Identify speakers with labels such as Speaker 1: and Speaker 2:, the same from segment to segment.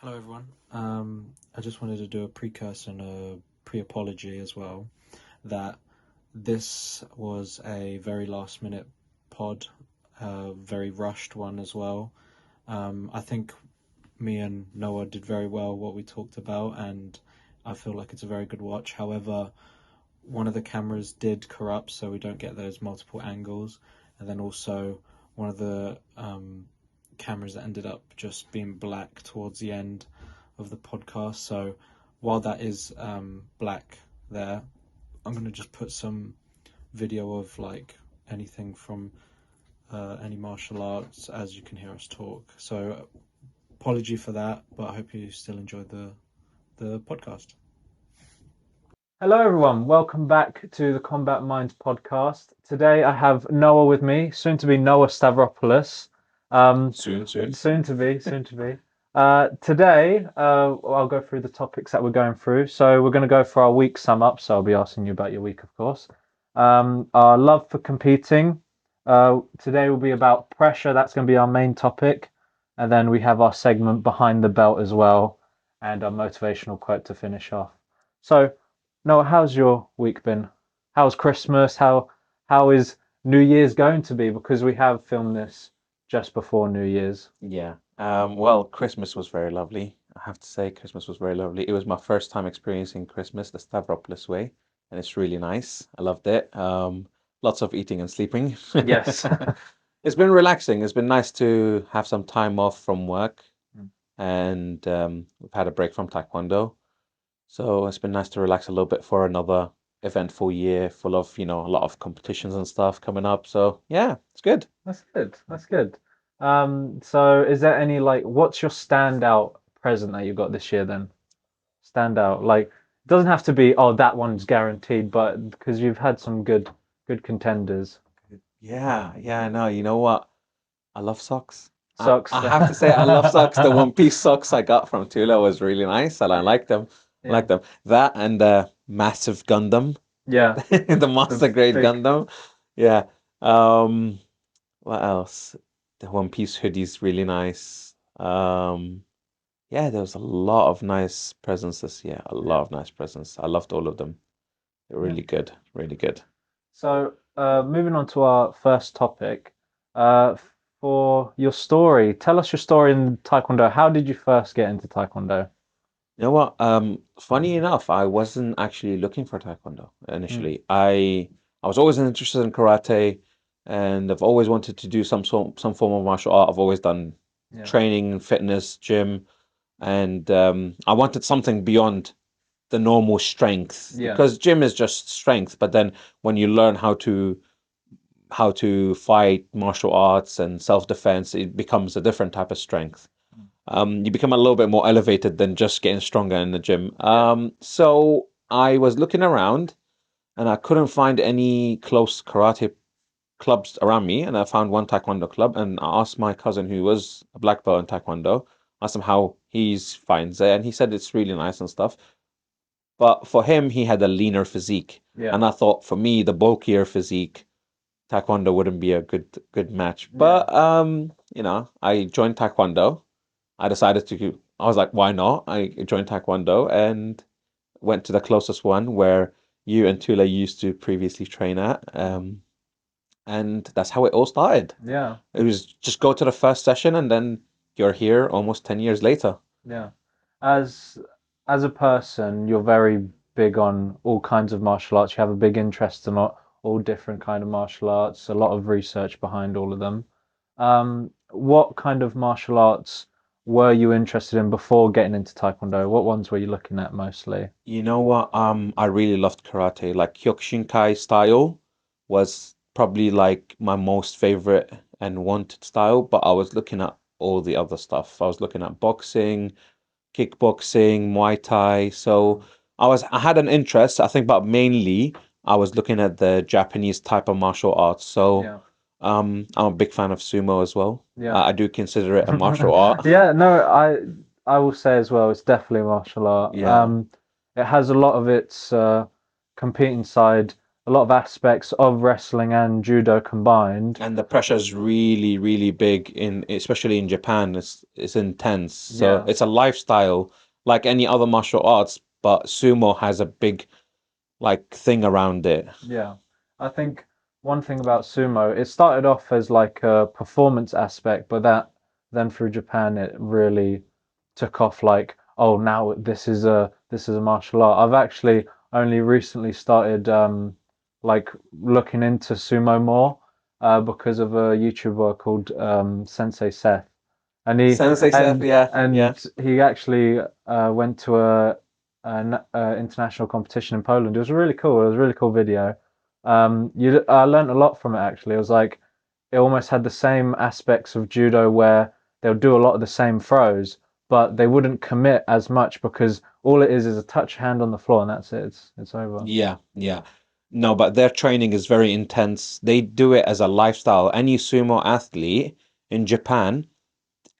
Speaker 1: Hello, everyone. I just wanted to do a precursor and a pre-apology as well. That this was a very last-minute pod, a very rushed one as well. I think me and Noah did very well what we talked about, and I feel like it's a very good watch. However, one of the cameras did corrupt, so we don't get those multiple angles, and then also one of the cameras that ended up just being black towards the end of the podcast. So while that is black there, I'm going to just put some video of like anything from any martial arts as you can hear us talk. So apology for that, but I hope you still enjoyed the podcast.
Speaker 2: Hello, everyone. Welcome back to the Combat Minds podcast. Today I have Noah with me, soon to be Noah Stavropoulos.
Speaker 3: Soon.
Speaker 2: Soon to be. Today, I'll go through the topics that we're going through. So we're going to go for our week sum up. So I'll be asking you about your week, of course. Our love for competing. Today will be about pressure. That's going to be our main topic. And then we have our segment behind the belt as well, and our motivational quote to finish off. So, Noah, how's your week been? How's Christmas? How is New Year's going to be? Because we have filmed this just before New Year's.
Speaker 3: Yeah. Well, Christmas was very lovely. I have to say, Christmas was very lovely. It was my first time experiencing Christmas the Stavropoulos way, and it's really nice. I loved it. Lots of eating and sleeping.
Speaker 2: Yes.
Speaker 3: It's been relaxing. It's been nice to have some time off from work,
Speaker 2: Mm.
Speaker 3: and we've had a break from Taekwondo. So it's been nice to relax a little bit for another eventful year full of, a lot of competitions and stuff coming up. So yeah, it's good.
Speaker 2: That's good. That's good. So is there any like what's your standout present that you got this year then? Standout. Like it doesn't have to be, oh, that one's guaranteed, but because you've had some good contenders.
Speaker 3: Yeah, no, you know what? I love socks.
Speaker 2: Socks.
Speaker 3: I have to say I love socks. The one piece socks I got from Tula was really nice and I like them. I
Speaker 2: Yeah.
Speaker 3: like them. That and the massive Gundam,
Speaker 2: Yeah.
Speaker 3: the
Speaker 2: The
Speaker 3: master grade
Speaker 2: big
Speaker 3: Gundam. Yeah. Um, what else? The one piece hoodie's really nice. Yeah, there was a lot of nice presents this year. A
Speaker 2: yeah.
Speaker 3: lot of nice presents. I loved all of them. They're
Speaker 2: Yeah.
Speaker 3: really good. Really good.
Speaker 2: So, moving on to our first topic, uh, for your story, tell us your story in Taekwondo. How did you first get into Taekwondo?
Speaker 3: You know what? Funny enough, I wasn't actually looking for Taekwondo
Speaker 2: Mm,
Speaker 3: initially. I was always interested in karate, and I've always wanted to do some form of martial art. I've always done
Speaker 2: yeah,
Speaker 3: training, fitness, gym, and I wanted something beyond the normal strength
Speaker 2: yeah,
Speaker 3: because gym is just strength. But then when you learn how to fight martial arts and self-defense, it becomes a different type of strength. You become a little bit more elevated than just getting stronger in the gym.
Speaker 2: yeah,
Speaker 3: So I was looking around and I couldn't find any close karate clubs around me, and I found one taekwondo club, and I asked my cousin who was a black belt in taekwondo, asked him how he finds it, and he said it's really nice and stuff. But for him, he had a leaner physique,
Speaker 2: yeah,
Speaker 3: and I thought for me, the bulkier physique, taekwondo wouldn't be a good match.
Speaker 2: yeah,
Speaker 3: But I joined taekwondo. I was like, why not? I joined Taekwondo and went to the closest one where you and Tula used to previously train at. And that's how it all started.
Speaker 2: yeah,
Speaker 3: It was just go to the first session and then you're here almost 10 years later.
Speaker 2: yeah. As as a person, you're very big on all kinds of martial arts. You have a big interest in all different kind of martial arts, a lot of research behind all of them. What kind of martial arts were you interested in before getting into Taekwondo? What ones were you looking at mostly?
Speaker 3: You know what? I really loved karate. Like Kyokushinkai style was probably like my most favorite and wanted style, but I was looking at all the other stuff. I was looking at boxing, kickboxing, Muay Thai. So I had an interest, I think, but mainly I was looking at the Japanese type of martial arts. So
Speaker 2: Yeah,
Speaker 3: I'm a big fan of sumo as well.
Speaker 2: yeah.
Speaker 3: I do consider it a martial art.
Speaker 2: Yeah, no, I will say as well, it's definitely a martial art.
Speaker 3: Yeah.
Speaker 2: It has a lot of its competing side a lot of aspects of wrestling and judo combined.
Speaker 3: And the pressure is really, really big in, especially in Japan. It's intense. So
Speaker 2: Yeah.
Speaker 3: it's a lifestyle like any other martial arts, but sumo has a big like thing around it.
Speaker 2: Yeah, I think one thing about sumo, it started off as like a performance aspect, but that then through Japan it really took off like, oh, now this is a martial art. I've actually only recently started like looking into sumo more because of a YouTuber called Sensei Seth. And he
Speaker 3: Sensei Seth,
Speaker 2: and
Speaker 3: yeah, yeah.
Speaker 2: and he actually went to a international competition in Poland. It was really cool. It was a really cool video. I learned a lot from it actually. It was like it almost had the same aspects of judo where they'll do a lot of the same throws, but they wouldn't commit as much because all it is a touch hand on the floor and that's it. It's over.
Speaker 3: Yeah, yeah. No, but their training is very intense. They do it as a lifestyle. Any sumo athlete in Japan,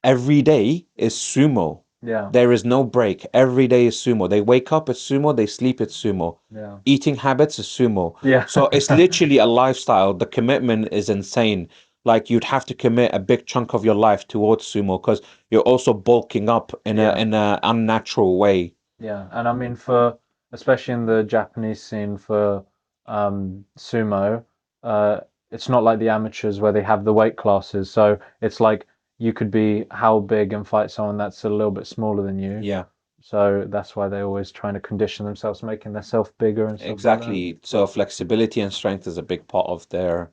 Speaker 3: every day is sumo.
Speaker 2: Yeah,
Speaker 3: There is no break. Every day is sumo. They wake up at sumo, they sleep at sumo.
Speaker 2: yeah,
Speaker 3: Eating habits is sumo.
Speaker 2: yeah,
Speaker 3: So it's literally a lifestyle. The commitment is insane. Like you'd have to commit a big chunk of your life towards sumo because you're also bulking up in a
Speaker 2: yeah.
Speaker 3: unnatural way.
Speaker 2: Yeah, and I mean for especially in the Japanese scene for sumo, uh, it's not like the amateurs where they have the weight classes. So it's like you could be how big and fight someone that's a little bit smaller than you.
Speaker 3: Yeah.
Speaker 2: So that's why they're always trying to condition themselves, making themselves bigger and stuff like that.
Speaker 3: Exactly. So flexibility and strength is a big part of their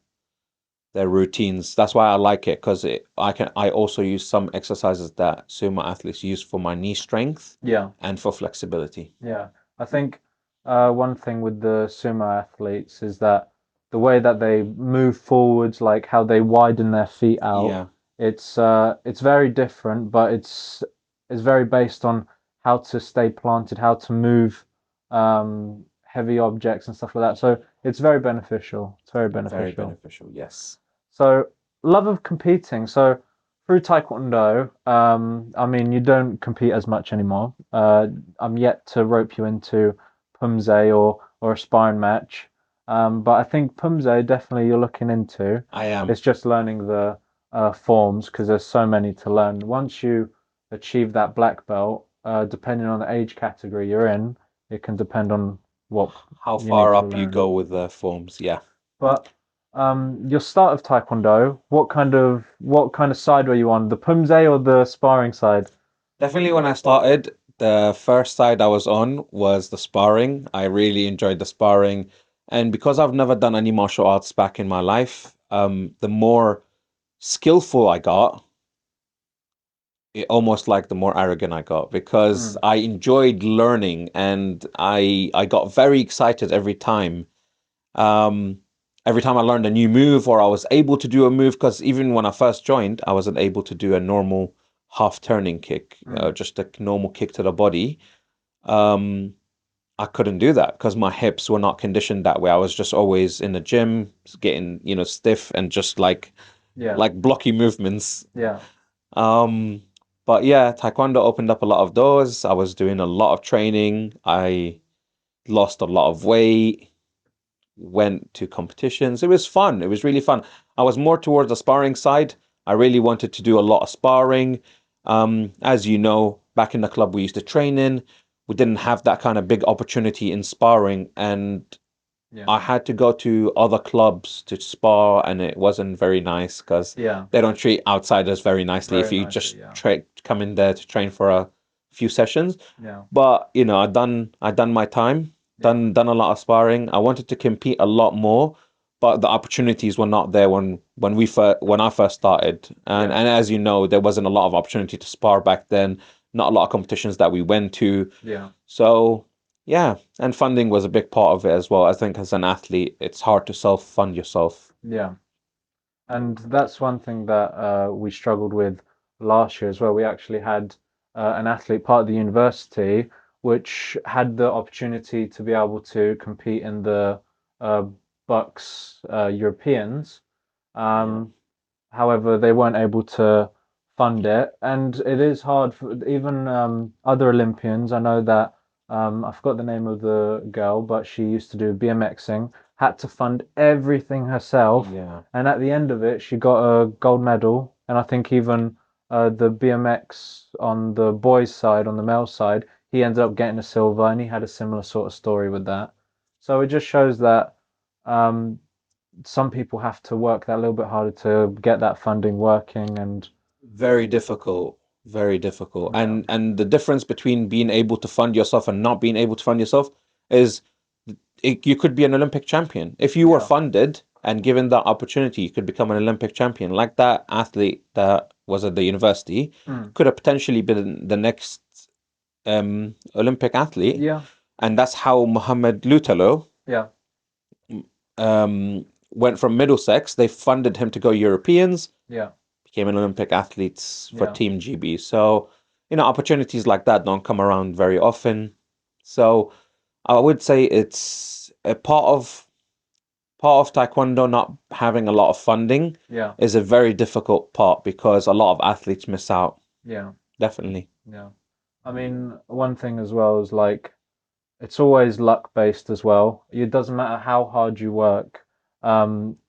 Speaker 3: routines. That's why I like it because I also use some exercises that sumo athletes use for my knee strength
Speaker 2: Yeah.
Speaker 3: and for flexibility.
Speaker 2: Yeah, I think one thing with the sumo athletes is that the way that they move forwards, like how they widen their feet out,
Speaker 3: Yeah,
Speaker 2: it's very different, but it's very based on how to stay planted, how to move heavy objects and stuff like that. So it's very beneficial. It's very
Speaker 3: very
Speaker 2: beneficial.
Speaker 3: beneficial. Yes.
Speaker 2: So love of competing. So through Taekwondo, I mean, you don't compete as much anymore. I'm yet to rope you into Pumse or a sparring match. But I think Pumse definitely you're looking into.
Speaker 3: I am.
Speaker 2: It's just learning the forms because there's so many to learn. Once you achieve that black belt, depending on the age category you're in, it can depend on what
Speaker 3: How
Speaker 2: you need
Speaker 3: far
Speaker 2: to
Speaker 3: up you
Speaker 2: learn.
Speaker 3: go with the forms? Yeah.
Speaker 2: But your start of Taekwondo, what kind of side were you on? The Pumse or the sparring side?
Speaker 3: Definitely when I started, the first side I was on was the sparring. I really enjoyed the sparring. And because I've never done any martial arts back in my life, the more skillful I got, it almost like the more arrogant I got because
Speaker 2: Mm,
Speaker 3: I enjoyed learning and I got very excited every time. Um, every time I learned a new move or I was able to do a move, because even when I first joined, I wasn't able to do a normal half turning kick,
Speaker 2: mm,
Speaker 3: just a normal kick to the body. Um, I couldn't do that because my hips were not conditioned that way. I was just always in the gym, getting, stiff and just
Speaker 2: yeah,
Speaker 3: like blocky movements.
Speaker 2: yeah,
Speaker 3: Um, but yeah, Taekwondo opened up a lot of doors. I was doing a lot of training. I lost a lot of weight, went to competitions. It was fun. It was really fun. I was more towards the sparring side. I really wanted to do a lot of sparring. As you know, back in the club we used to train in, we didn't have that kind of big opportunity in sparring, and
Speaker 2: yeah,
Speaker 3: I had to go to other clubs to spar, and it wasn't very nice because
Speaker 2: yeah.
Speaker 3: they don't treat outsiders very nicely if
Speaker 2: Very
Speaker 3: you
Speaker 2: nicely,
Speaker 3: just
Speaker 2: yeah,
Speaker 3: come in there to train for a few sessions.
Speaker 2: yeah,
Speaker 3: But I done my time,
Speaker 2: yeah,
Speaker 3: done a lot of sparring. I wanted to compete a lot more, but the opportunities were not there when I first started. And
Speaker 2: yeah,
Speaker 3: and as you know, there wasn't a lot of opportunity to spar back then. Not a lot of competitions that we went to.
Speaker 2: yeah,
Speaker 3: So yeah, and funding was a big part of it as well. I think as an athlete, it's hard to self-fund yourself.
Speaker 2: yeah. And that's one thing that we struggled with last year as well. We actually had an athlete part of the university which had the opportunity to be able to compete in the uh, Bucks Europeans.
Speaker 3: Yeah.
Speaker 2: Um, However, they weren't able to fund it, and it is hard for even other Olympians. I know that I forgot the name of the girl, but she used to do BMXing. had to fund everything herself,
Speaker 3: Yeah.
Speaker 2: and at the end of it, she got a gold medal. And I think even the BMX on the boys' side, on the male side, he ended up getting a silver, and he had a similar sort of story with that. So it just shows that um, some people have to work that little bit harder to get that funding working, and
Speaker 3: Very difficult, very difficult.
Speaker 2: yeah,
Speaker 3: And the difference between being able to fund yourself and not being able to fund yourself is you could be an Olympic champion. If you were
Speaker 2: yeah,
Speaker 3: funded and given that opportunity, you could become an Olympic champion. Like that athlete that was at the university
Speaker 2: mm,
Speaker 3: could have potentially been the next Olympic athlete.
Speaker 2: yeah,
Speaker 3: And that's how Mohamed Lutalo
Speaker 2: yeah,
Speaker 3: went from Middlesex. They funded him to go Europeans,
Speaker 2: yeah,
Speaker 3: became an Olympic athlete for
Speaker 2: yeah,
Speaker 3: Team GB. So, opportunities like that don't come around very often. So, I would say it's a part of Taekwondo not having a lot of funding
Speaker 2: yeah,
Speaker 3: is a very difficult part because a lot of athletes miss out.
Speaker 2: yeah,
Speaker 3: Definitely.
Speaker 2: yeah. I mean, one thing as well is like it's always luck based as well. It doesn't matter how hard you work.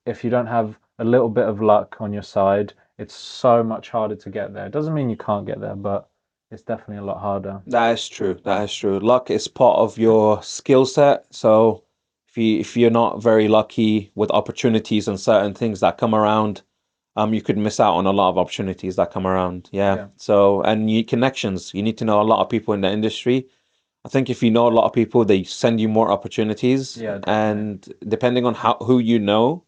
Speaker 2: If you don't have a little bit of luck on your side, it's so much harder to get there. It doesn't mean you can't get there, but it's definitely a lot harder.
Speaker 3: That is true. That is true. Luck is part of your skill set. So if you're not very lucky with opportunities and certain things that come around, you could miss out on a lot of opportunities that come around. Yeah.
Speaker 2: Yeah,
Speaker 3: So and you connections. You need to know a lot of people in the industry. I think if you know a lot of people, they send you more opportunities.
Speaker 2: yeah, definitely.
Speaker 3: And depending on who you know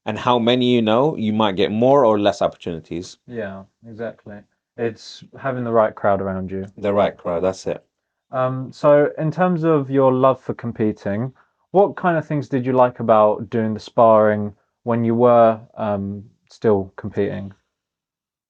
Speaker 3: and how many you know, you might get more or less opportunities.
Speaker 2: Yeah, exactly. It's having the right crowd around you.
Speaker 3: The right crowd. That's it.
Speaker 2: So in terms of your love for competing, what kind of things did you like about doing the sparring when you were still competing?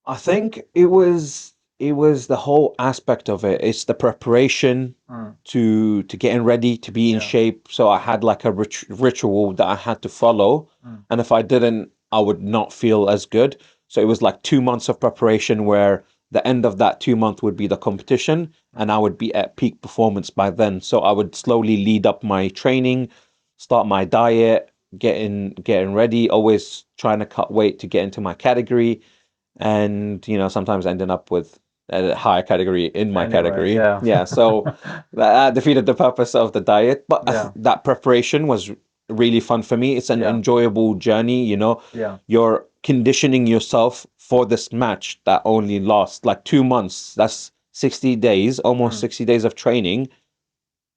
Speaker 3: I think it was the whole aspect of it. It's the preparation
Speaker 2: Mm,
Speaker 3: to getting ready to be in
Speaker 2: yeah.
Speaker 3: shape. So I had like a ritual that I had to follow,
Speaker 2: Mm,
Speaker 3: and if I didn't, I would not feel as good. So it was like 2 months of preparation where the end of that 2 month would be the competition, and
Speaker 2: mm,
Speaker 3: I would be at peak performance by then. So I would slowly lead up my training, start my diet, getting ready, always trying to cut weight to get into my category and sometimes ending up with a higher category in my
Speaker 2: anyway,
Speaker 3: category.
Speaker 2: yeah.
Speaker 3: Yeah, so that defeated the purpose of the diet. But
Speaker 2: Yeah,
Speaker 3: that preparation was really fun for me. It's an
Speaker 2: yeah,
Speaker 3: enjoyable journey.
Speaker 2: yeah.
Speaker 3: You're conditioning yourself for this match that only lasts like 2 months. That's 60 days, almost
Speaker 2: Mm,
Speaker 3: 60 days of training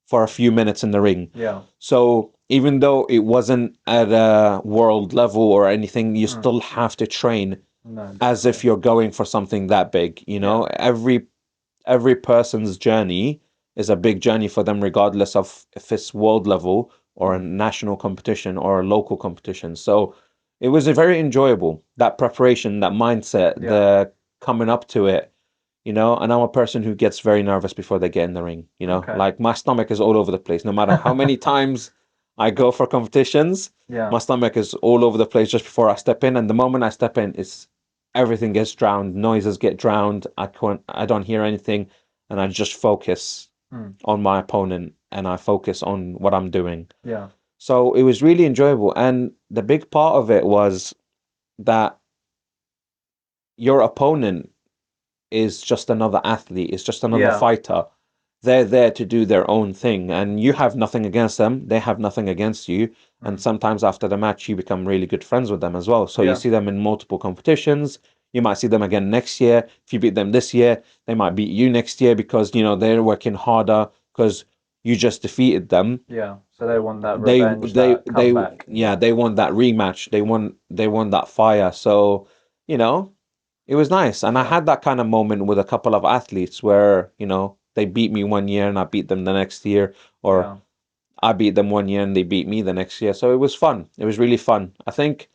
Speaker 3: for a few minutes in the ring.
Speaker 2: yeah.
Speaker 3: So even though it wasn't at a world level or anything, you
Speaker 2: Mm,
Speaker 3: still have to train
Speaker 2: no,
Speaker 3: as if
Speaker 2: definitely.
Speaker 3: you're going for something that big.
Speaker 2: Yeah.
Speaker 3: Every person's journey is a big journey for them, regardless of if it's world level or a
Speaker 2: Mm,
Speaker 3: national competition or a local competition. So it was a very enjoyable, that preparation, that mindset,
Speaker 2: yeah.
Speaker 3: the coming up to it. And I'm a person who gets very nervous before they get in the ring.
Speaker 2: Okay.
Speaker 3: Like my stomach is all over the place. No matter how many times I go for competitions,
Speaker 2: Yeah.
Speaker 3: my stomach is all over the place just before I step in. And the moment I step in, it's everything gets drowned, noises get drowned. I don't hear anything, and I just focus
Speaker 2: Mm,
Speaker 3: on my opponent and I focus on what I'm doing.
Speaker 2: yeah.
Speaker 3: So it was really enjoyable. And the big part of it was that your opponent is just another athlete, is just another
Speaker 2: Yeah.
Speaker 3: fighter. They're there to do their own thing, and you have nothing against them. They have nothing against you. And
Speaker 2: Mm,
Speaker 3: sometimes after the match, you become really good friends with them as well. So you
Speaker 2: yeah.
Speaker 3: see them in multiple competitions. You might see them again next year. If you beat them this year, they might beat you next year because they're working harder because you just defeated them.
Speaker 2: Yeah. So they want that
Speaker 3: They
Speaker 2: revenge,
Speaker 3: they
Speaker 2: that
Speaker 3: they
Speaker 2: comeback.
Speaker 3: yeah, they want that rematch. They want that fire. So, you know, it was nice. And I
Speaker 2: Yeah.
Speaker 3: had that kind of moment with a couple of athletes where, they beat me one year and I beat them the next year, or
Speaker 2: Yeah.
Speaker 3: I beat them one year and they beat me the next year. So it was fun. It was really fun. I think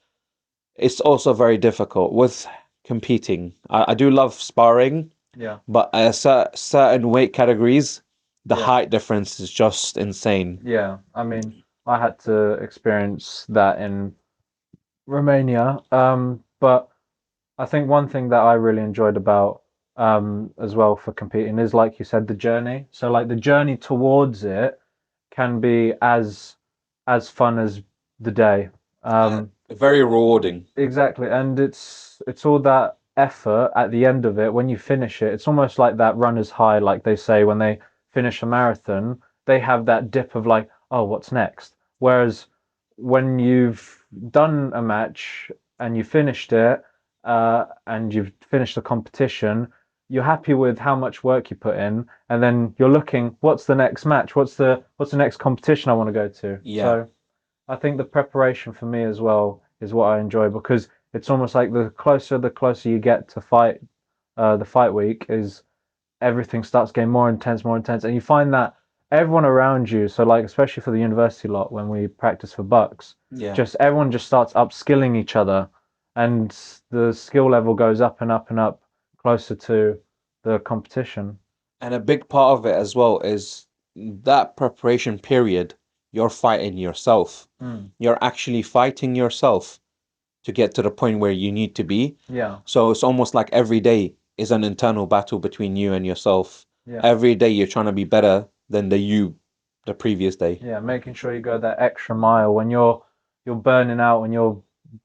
Speaker 3: it's also very difficult with competing. I do love sparring,
Speaker 2: Yeah.
Speaker 3: but at certain weight categories, the
Speaker 2: Yeah.
Speaker 3: height difference is just insane.
Speaker 2: Yeah. I mean, I had to experience that in Romania. But I think one thing that I really enjoyed about as well for competing is like you said, the journey. So like the journey towards it can be as fun as the day.
Speaker 3: Very rewarding.
Speaker 2: Exactly, and it's all that effort at the end of it when you finish it. It's almost like that runner's high, like they say when they finish a marathon, they have that dip of like, oh, what's next? Whereas when you've done a match and you finished it, and you've finished the competition, you're happy with how much work you put in, and then you're looking, what's the next match? What's the next competition I want to go to?
Speaker 3: Yeah.
Speaker 2: So I think the preparation for me as well is what I enjoy because it's almost like the closer you get to the fight week is everything starts getting more intense, and you find that everyone around you, so like especially for the university lot when we practice for bucks,
Speaker 3: Yeah.
Speaker 2: just everyone just starts upskilling each other, and the skill level goes up and up and up closer to the competition.
Speaker 3: And a big part of it as well is that preparation period, you're fighting yourself.
Speaker 2: Mm.
Speaker 3: You're actually fighting yourself to get to the point where you need to be.
Speaker 2: Yeah,
Speaker 3: So it's almost like every day is an internal battle between you and yourself.
Speaker 2: yeah.
Speaker 3: Every day you're trying to be better than the previous day.
Speaker 2: Yeah, making sure you go that extra mile when you're burning out, when you're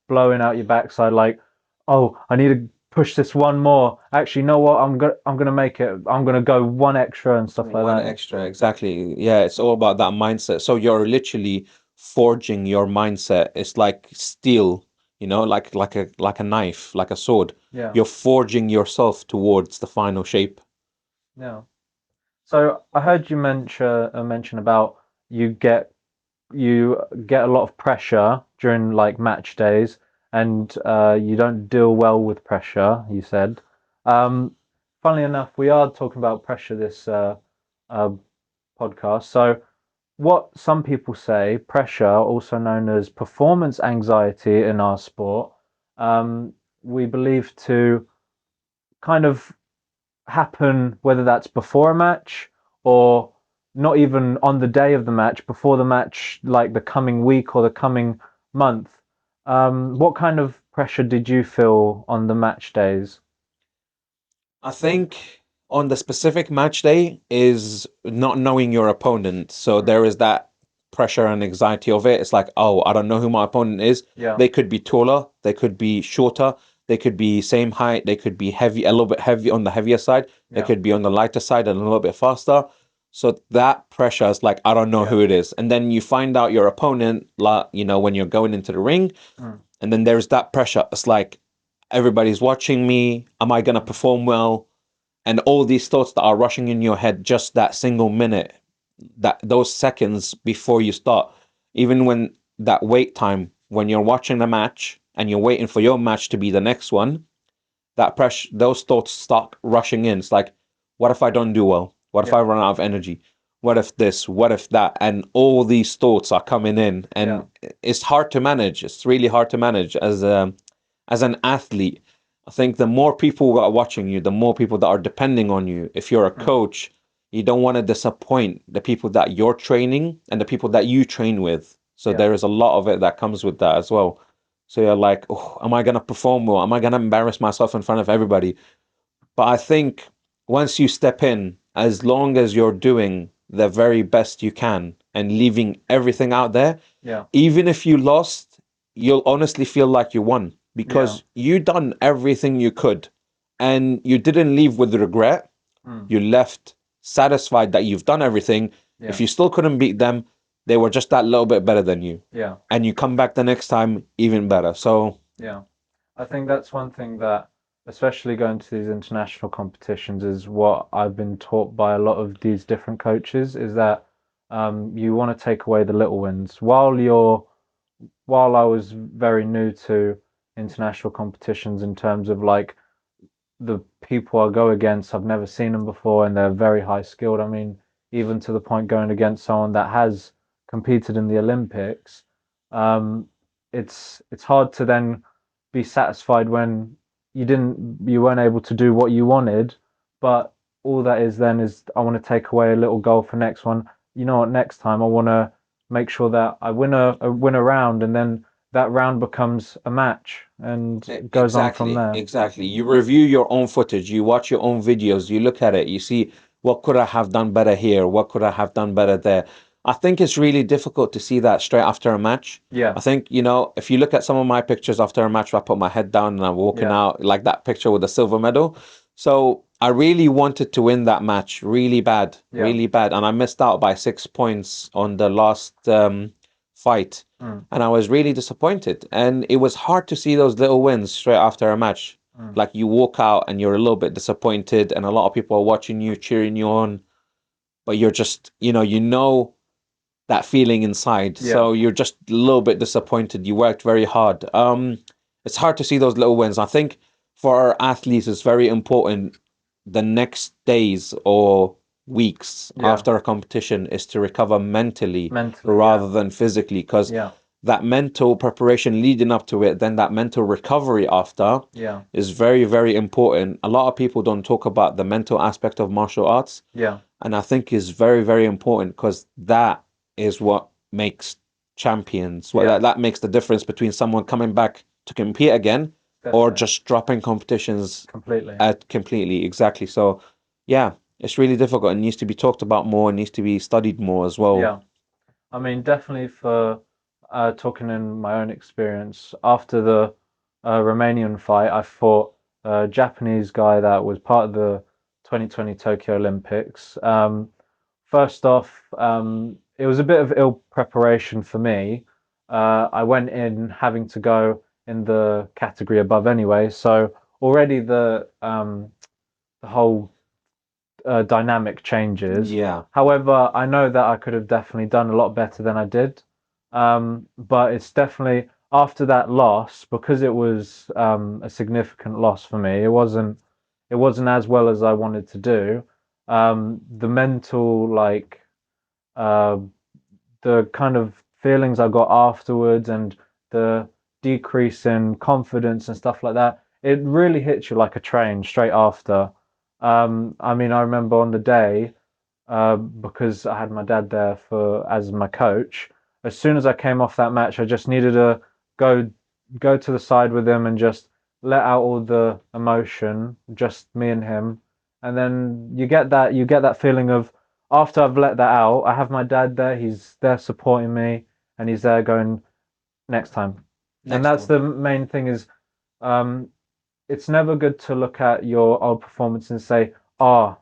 Speaker 2: blowing out your backside, like, oh, I need to push this one more. Actually, you know what? I'm gonna make it. I'm gonna go one extra and stuff like
Speaker 3: One
Speaker 2: that.
Speaker 3: extra, exactly. Yeah, it's all about that mindset. So you're literally forging your mindset. It's like steel, like a knife, like a sword.
Speaker 2: Yeah,
Speaker 3: You're forging yourself towards the final shape.
Speaker 2: yeah. So I heard you mention about you get you get a lot of pressure during like match days, and you don't deal well with pressure. You said. Um, Funnily enough, we are talking about pressure this uh, podcast. So, what some people say, pressure, also known as performance anxiety in our sport, we believe to kind of happen whether that's before a match or not even on the day of the match, before the match, like the coming week or the coming month. What kind of pressure did you feel on the match days?
Speaker 3: I think on the specific match day is not knowing your opponent. So there is that pressure and anxiety of it. It's like, oh, I don't know who my opponent is.
Speaker 2: Yeah,
Speaker 3: They could be taller, they could be shorter, they could be same height, they could be heavy, a little bit heavy on the heavier side, they
Speaker 2: yeah,
Speaker 3: could be on the lighter side and a little bit faster. So that pressure is like, I don't know
Speaker 2: yeah,
Speaker 3: who it is. And then you find out your opponent, like, when you're going into the ring,
Speaker 2: mm,
Speaker 3: and then there's that pressure. It's like, everybody's watching me. Am I going to
Speaker 2: mm,
Speaker 3: perform well? And all these thoughts that are rushing in your head just that single minute, that those seconds before you start, even when that wait time, when you're watching the match and you're waiting for your match to be the next one, that pressure, those thoughts start rushing in. It's like, what if I don't do well? What if I
Speaker 2: yeah,
Speaker 3: run out of energy? What if this? What if that? And all these thoughts are coming in,
Speaker 2: yeah,
Speaker 3: and it's hard to manage. It's really hard to manage as an athlete. I think the more people that are watching you, the more people that are depending on you. If you're a
Speaker 2: mm,
Speaker 3: coach, you don't want to disappoint the people that you're training and the people that you train with. So
Speaker 2: yeah,
Speaker 3: there is a lot of it that comes with that as well. So you're like, oh, am I gonna perform well? Am I gonna embarrass myself in front of everybody? But I think once you step in, as long as you're doing the very best you can and leaving everything out there,
Speaker 2: yeah,
Speaker 3: even if you lost, you'll honestly feel like you won
Speaker 2: yeah,
Speaker 3: because you done everything you could and you didn't leave with regret.
Speaker 2: mm,
Speaker 3: You left satisfied that you've done everything. If
Speaker 2: yeah,
Speaker 3: you still couldn't beat them, they were just that little bit better than you.
Speaker 2: yeah,
Speaker 3: And you come back the next time even better. So,
Speaker 2: yeah. I think that's one thing that, especially going to these international competitions, is what I've been taught by a lot of these different coaches is that you want to take away the little wins. While I was very new to international competitions in terms of like the people I go against, I've never seen them before, and they're very high skilled. I mean, even to the point going against someone that has competed in the Olympics, um, it's hard to then be satisfied when you weren't able to do what you wanted. But all that is then is I want to take away a little goal for next one. You know what? Next time I want to make sure that I win a round, and then that round becomes a match and it goes on from
Speaker 3: exactly,
Speaker 2: there.
Speaker 3: exactly. You review your own footage, you watch your own videos, you look at it, you see what could I have done better here, what could I have done better there. I think it's really difficult to see that straight after a match.
Speaker 2: Yeah.
Speaker 3: I think, if you look at some of my pictures after a match, where I put my head down and I'm walking
Speaker 2: Yeah.
Speaker 3: out, like that picture with the silver medal. So I really wanted to win that match really bad,
Speaker 2: Yeah.
Speaker 3: really bad. And I missed out by 6 points on the last fight. And I was really disappointed. And it was hard to see those little wins straight after a match. Like you walk out and you're a little bit disappointed, and a lot of people are watching you, cheering you on, but you're just, that feeling inside.
Speaker 2: Yeah.
Speaker 3: So you're just a little bit disappointed. You worked very hard. It's hard to see those little wins. I think for our athletes, it's very important the next days or weeks
Speaker 2: Yeah.
Speaker 3: after a competition is to recover mentally
Speaker 2: Mentally,
Speaker 3: rather than physically, because
Speaker 2: Yeah.
Speaker 3: that mental preparation leading up to it, then that mental recovery after
Speaker 2: Yeah.
Speaker 3: is very, very important. A lot of people don't talk about the mental aspect of martial arts,
Speaker 2: Yeah.
Speaker 3: and I think is very, very important, because that is what makes champions. What
Speaker 2: Yeah.
Speaker 3: that makes the difference between someone coming back to compete again or
Speaker 2: Definitely.
Speaker 3: just dropping competitions
Speaker 2: Completely.
Speaker 3: completely. Exactly. So, yeah, it's really difficult and needs to be talked about more, and needs to be studied more as well.
Speaker 2: Yeah. I mean, definitely for talking in my own experience, after the Romanian fight, I fought a Japanese guy that was part of the 2020 Tokyo Olympics. First off, it was a bit of ill preparation for me. I went in having to go in the category above anyway, so already the whole dynamic changes.
Speaker 3: Yeah.
Speaker 2: However, I know that I could have definitely done a lot better than I did. But it's definitely after that loss, because it was a significant loss for me. It wasn't as well as I wanted to do. The mental uh, the kind of feelings I got afterwards and the decrease in confidence and stuff like that, it really hits you like a train straight after. I mean, I remember on the day, because I had my dad there for as my coach. As soon as I came off that match, I just needed to go go to the side with him and just let out all the emotion, just me and him. And then you get that feeling of after I've let that out, I have my dad there. He's there supporting me, and he's there going next time. And
Speaker 3: Next
Speaker 2: that's
Speaker 3: one.
Speaker 2: the main thing is, um, it's never good to look at your old performance and say, "Ah,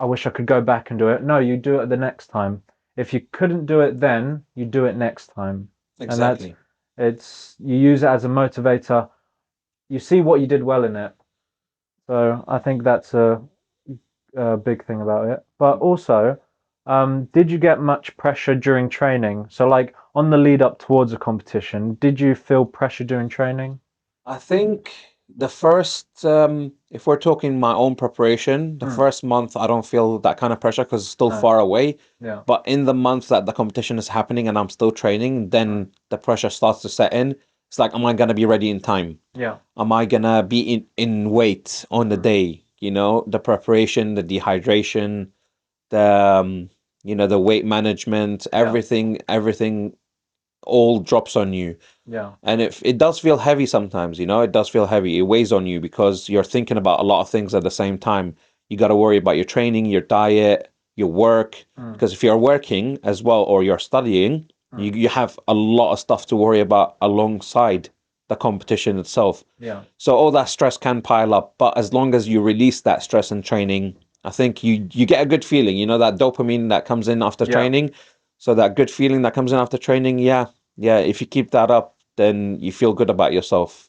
Speaker 2: I wish I could go back and do it." No, you do it the next time. If you couldn't do it then, you do it next time. And that's
Speaker 3: Exactly.
Speaker 2: it's you use it as a motivator. You see what you did well in it. So I think that's a big thing about it. But also, did you get much pressure during training? So like on the lead up towards a competition, did you feel pressure during training?
Speaker 3: I think the first, if we're talking my own preparation, the
Speaker 2: Hmm.
Speaker 3: first month I don't feel that kind of pressure because it's still
Speaker 2: No.
Speaker 3: far away.
Speaker 2: Yeah.
Speaker 3: But in the month that the competition is happening and I'm still training, then the pressure starts to set in. It's like, am I gonna be ready in time?
Speaker 2: Yeah.
Speaker 3: Am I gonna be in weight on the day? The preparation, the dehydration, the the weight management,
Speaker 2: Yeah.
Speaker 3: everything all drops on you.
Speaker 2: Yeah.
Speaker 3: And it does feel heavy sometimes, it does feel heavy. It weighs on you because you're thinking about a lot of things at the same time. You got to worry about your training, your diet, your work.
Speaker 2: Mm.
Speaker 3: Because if you're working as well or you're studying, you have a lot of stuff to worry about alongside the competition itself.
Speaker 2: Yeah.
Speaker 3: So all that stress can pile up. But as long as you release that stress in training, I think you get a good feeling, that dopamine that comes in after
Speaker 2: Yeah.
Speaker 3: training. So that good feeling that comes in after training, yeah, if you keep that up, then you feel good about yourself.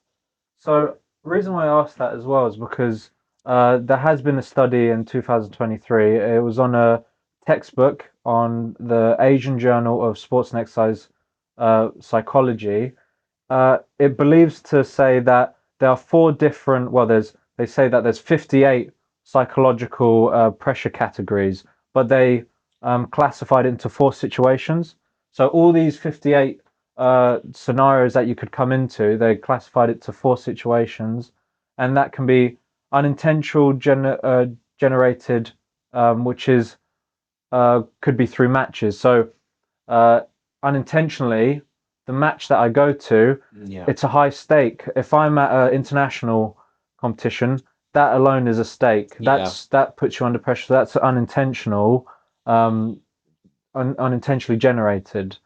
Speaker 2: So the reason why I asked that as well is because there has been a study in 2023. It was on a textbook on the Asian Journal of Sports and Exercise Psychology. It believes to say that there are four different, well, they say that there's 58 psychological pressure categories, but they classified it into four situations. So all these 58 scenarios that you could come into, they classified it to four situations, and that can be unintentional generated, which is could be through matches. So uh, unintentionally, the match that I go to,
Speaker 3: Yeah.
Speaker 2: it's a high stake. If I'm at an international competition, that alone is a stake.
Speaker 3: Yeah.
Speaker 2: That puts you under pressure. That's unintentional. Um, unintentionally generated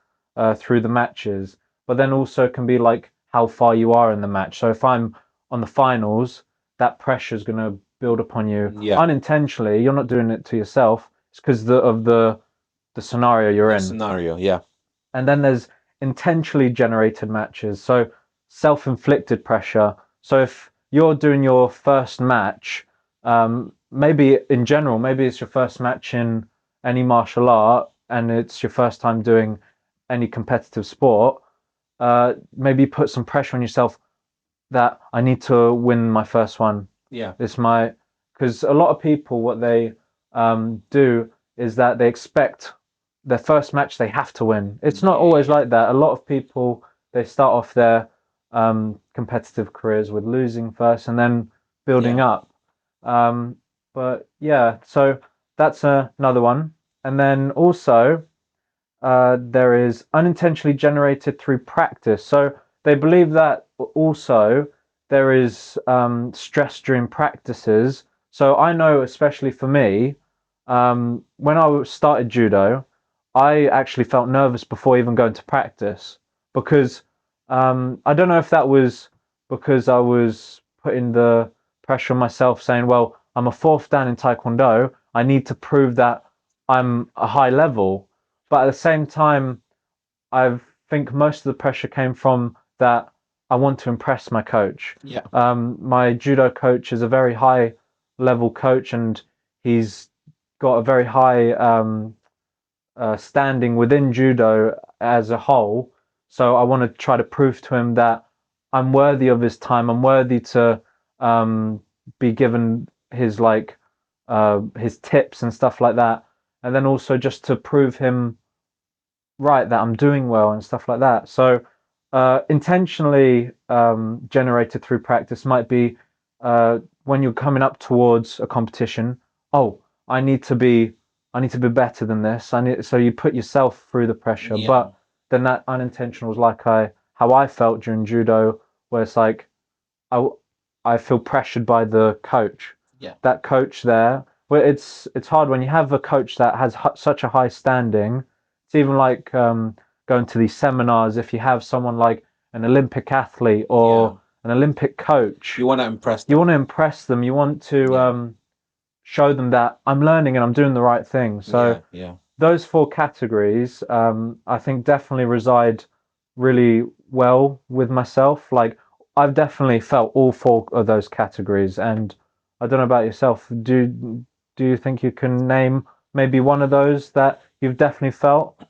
Speaker 2: through the matches, but then also can be like how far you are in the match. So if I'm on the finals, that pressure is going to build upon you
Speaker 3: Yeah,
Speaker 2: unintentionally. You're not doing it to yourself. It's because of the scenario you're
Speaker 3: the
Speaker 2: in.
Speaker 3: scenario. Yeah,
Speaker 2: And then there's intentionally generated matches, so self-inflicted pressure. So if you're doing your first match, maybe in general, maybe it's your first match in any martial art, and it's your first time doing any competitive sport. Maybe put some pressure on yourself that I need to win my first one.
Speaker 3: yeah,
Speaker 2: It's my because a lot of people what they do is that they expect their first match they have to win. It's not
Speaker 3: yeah,
Speaker 2: always
Speaker 3: yeah,
Speaker 2: like that. A lot of people they start off their competitive careers with losing first and then building
Speaker 3: yeah.
Speaker 2: up. Um, but yeah, so that's another one. And then also there is unintentionally generated through practice. So they believe that also there is stress during practices. So I know, especially for me, when I started judo, I actually felt nervous before even going to practice because I don't know if that was because I was putting the pressure on myself, saying, "Well, I'm a fourth dan in Taekwondo. I need to prove that I'm a high level." But at the same time, I think most of the pressure came from that I want to impress my coach.
Speaker 3: Yeah.
Speaker 2: My judo coach is a very high level coach, and he's got a very high standing within judo as a whole. So I want to try to prove to him that I'm worthy of his time. I'm worthy to be given his tips and stuff like that, and then also just to prove him right that I'm doing well and stuff like that. So intentionally generated through practice might be when you're coming up towards a competition. Oh, I need to be I need to be better than this. I need so you put yourself through the pressure,
Speaker 3: Yeah.
Speaker 2: but then that unintentional is like I how I felt during judo, where it's like I I feel pressured by the coach.
Speaker 3: Yeah.
Speaker 2: That coach there, well, it's hard when you have a coach that has such a high standing. It's even like going to these seminars. If you have someone like an Olympic athlete
Speaker 3: Yeah.
Speaker 2: or an Olympic coach,
Speaker 3: You want to impress
Speaker 2: you
Speaker 3: them.
Speaker 2: want to impress them. You want to
Speaker 3: Yeah.
Speaker 2: show them that I'm learning and I'm doing the right thing. So
Speaker 3: Yeah. Yeah.
Speaker 2: those four categories, I think definitely reside really well with myself. Like I've definitely felt all four of those categories, and I don't know about yourself. Do you think you can name maybe one of those that you've definitely felt?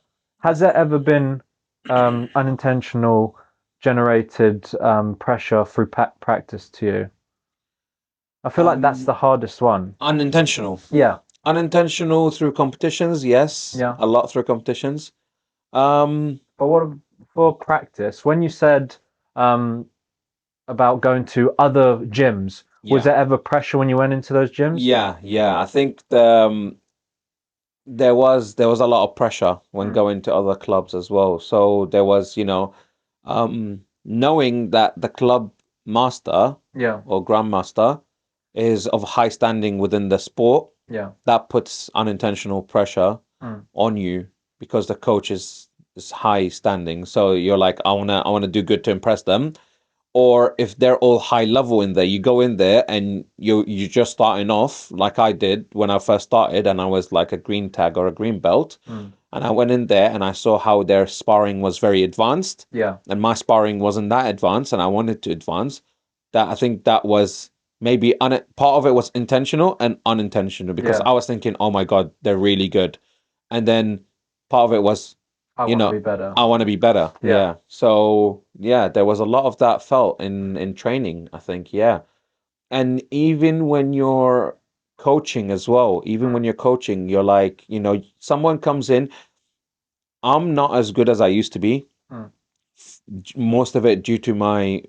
Speaker 2: Has there ever been unintentional generated pressure through practice to you? I feel like that's
Speaker 3: Um,
Speaker 2: the hardest one.
Speaker 3: Unintentional.
Speaker 2: Yeah,
Speaker 3: Unintentional through competitions, yes.
Speaker 2: yeah.
Speaker 3: A lot through competitions. Um,
Speaker 2: But what for practice? When you said um, about going to other gyms, was
Speaker 3: yeah.
Speaker 2: there ever pressure when you went into those gyms?
Speaker 3: Yeah, yeah. I think there was a lot of pressure when
Speaker 2: Mm.
Speaker 3: going to other clubs as well. So there was, knowing that the club master
Speaker 2: Yeah,
Speaker 3: or grandmaster is of high standing within the sport,
Speaker 2: yeah,
Speaker 3: that puts unintentional pressure
Speaker 2: mm.
Speaker 3: on you because the coach is high standing. So you're like, I wanna do good to impress them. Or if they're all high level in there, you go in there and you're just starting off like I did when I first started, and I was like a green tag or a green belt.
Speaker 2: Mm.
Speaker 3: And I went in there and I saw how their sparring was very advanced,
Speaker 2: Yeah,
Speaker 3: and my sparring wasn't that advanced, and I wanted to advance. That I think that was maybe part of it was intentional and unintentional because
Speaker 2: yeah.
Speaker 3: I was thinking, oh my God, they're really good. And then part of it was,
Speaker 2: I
Speaker 3: you
Speaker 2: want to
Speaker 3: know,
Speaker 2: be better.
Speaker 3: I want to be better.
Speaker 2: Yeah,
Speaker 3: Yeah. So yeah, there was a lot of that felt in training, I think. Yeah. And even when you're coaching as well, even
Speaker 2: mm.
Speaker 3: when you're coaching, you're like, someone comes in, I'm not as good as I used to be.
Speaker 2: Mm.
Speaker 3: Most of it due to my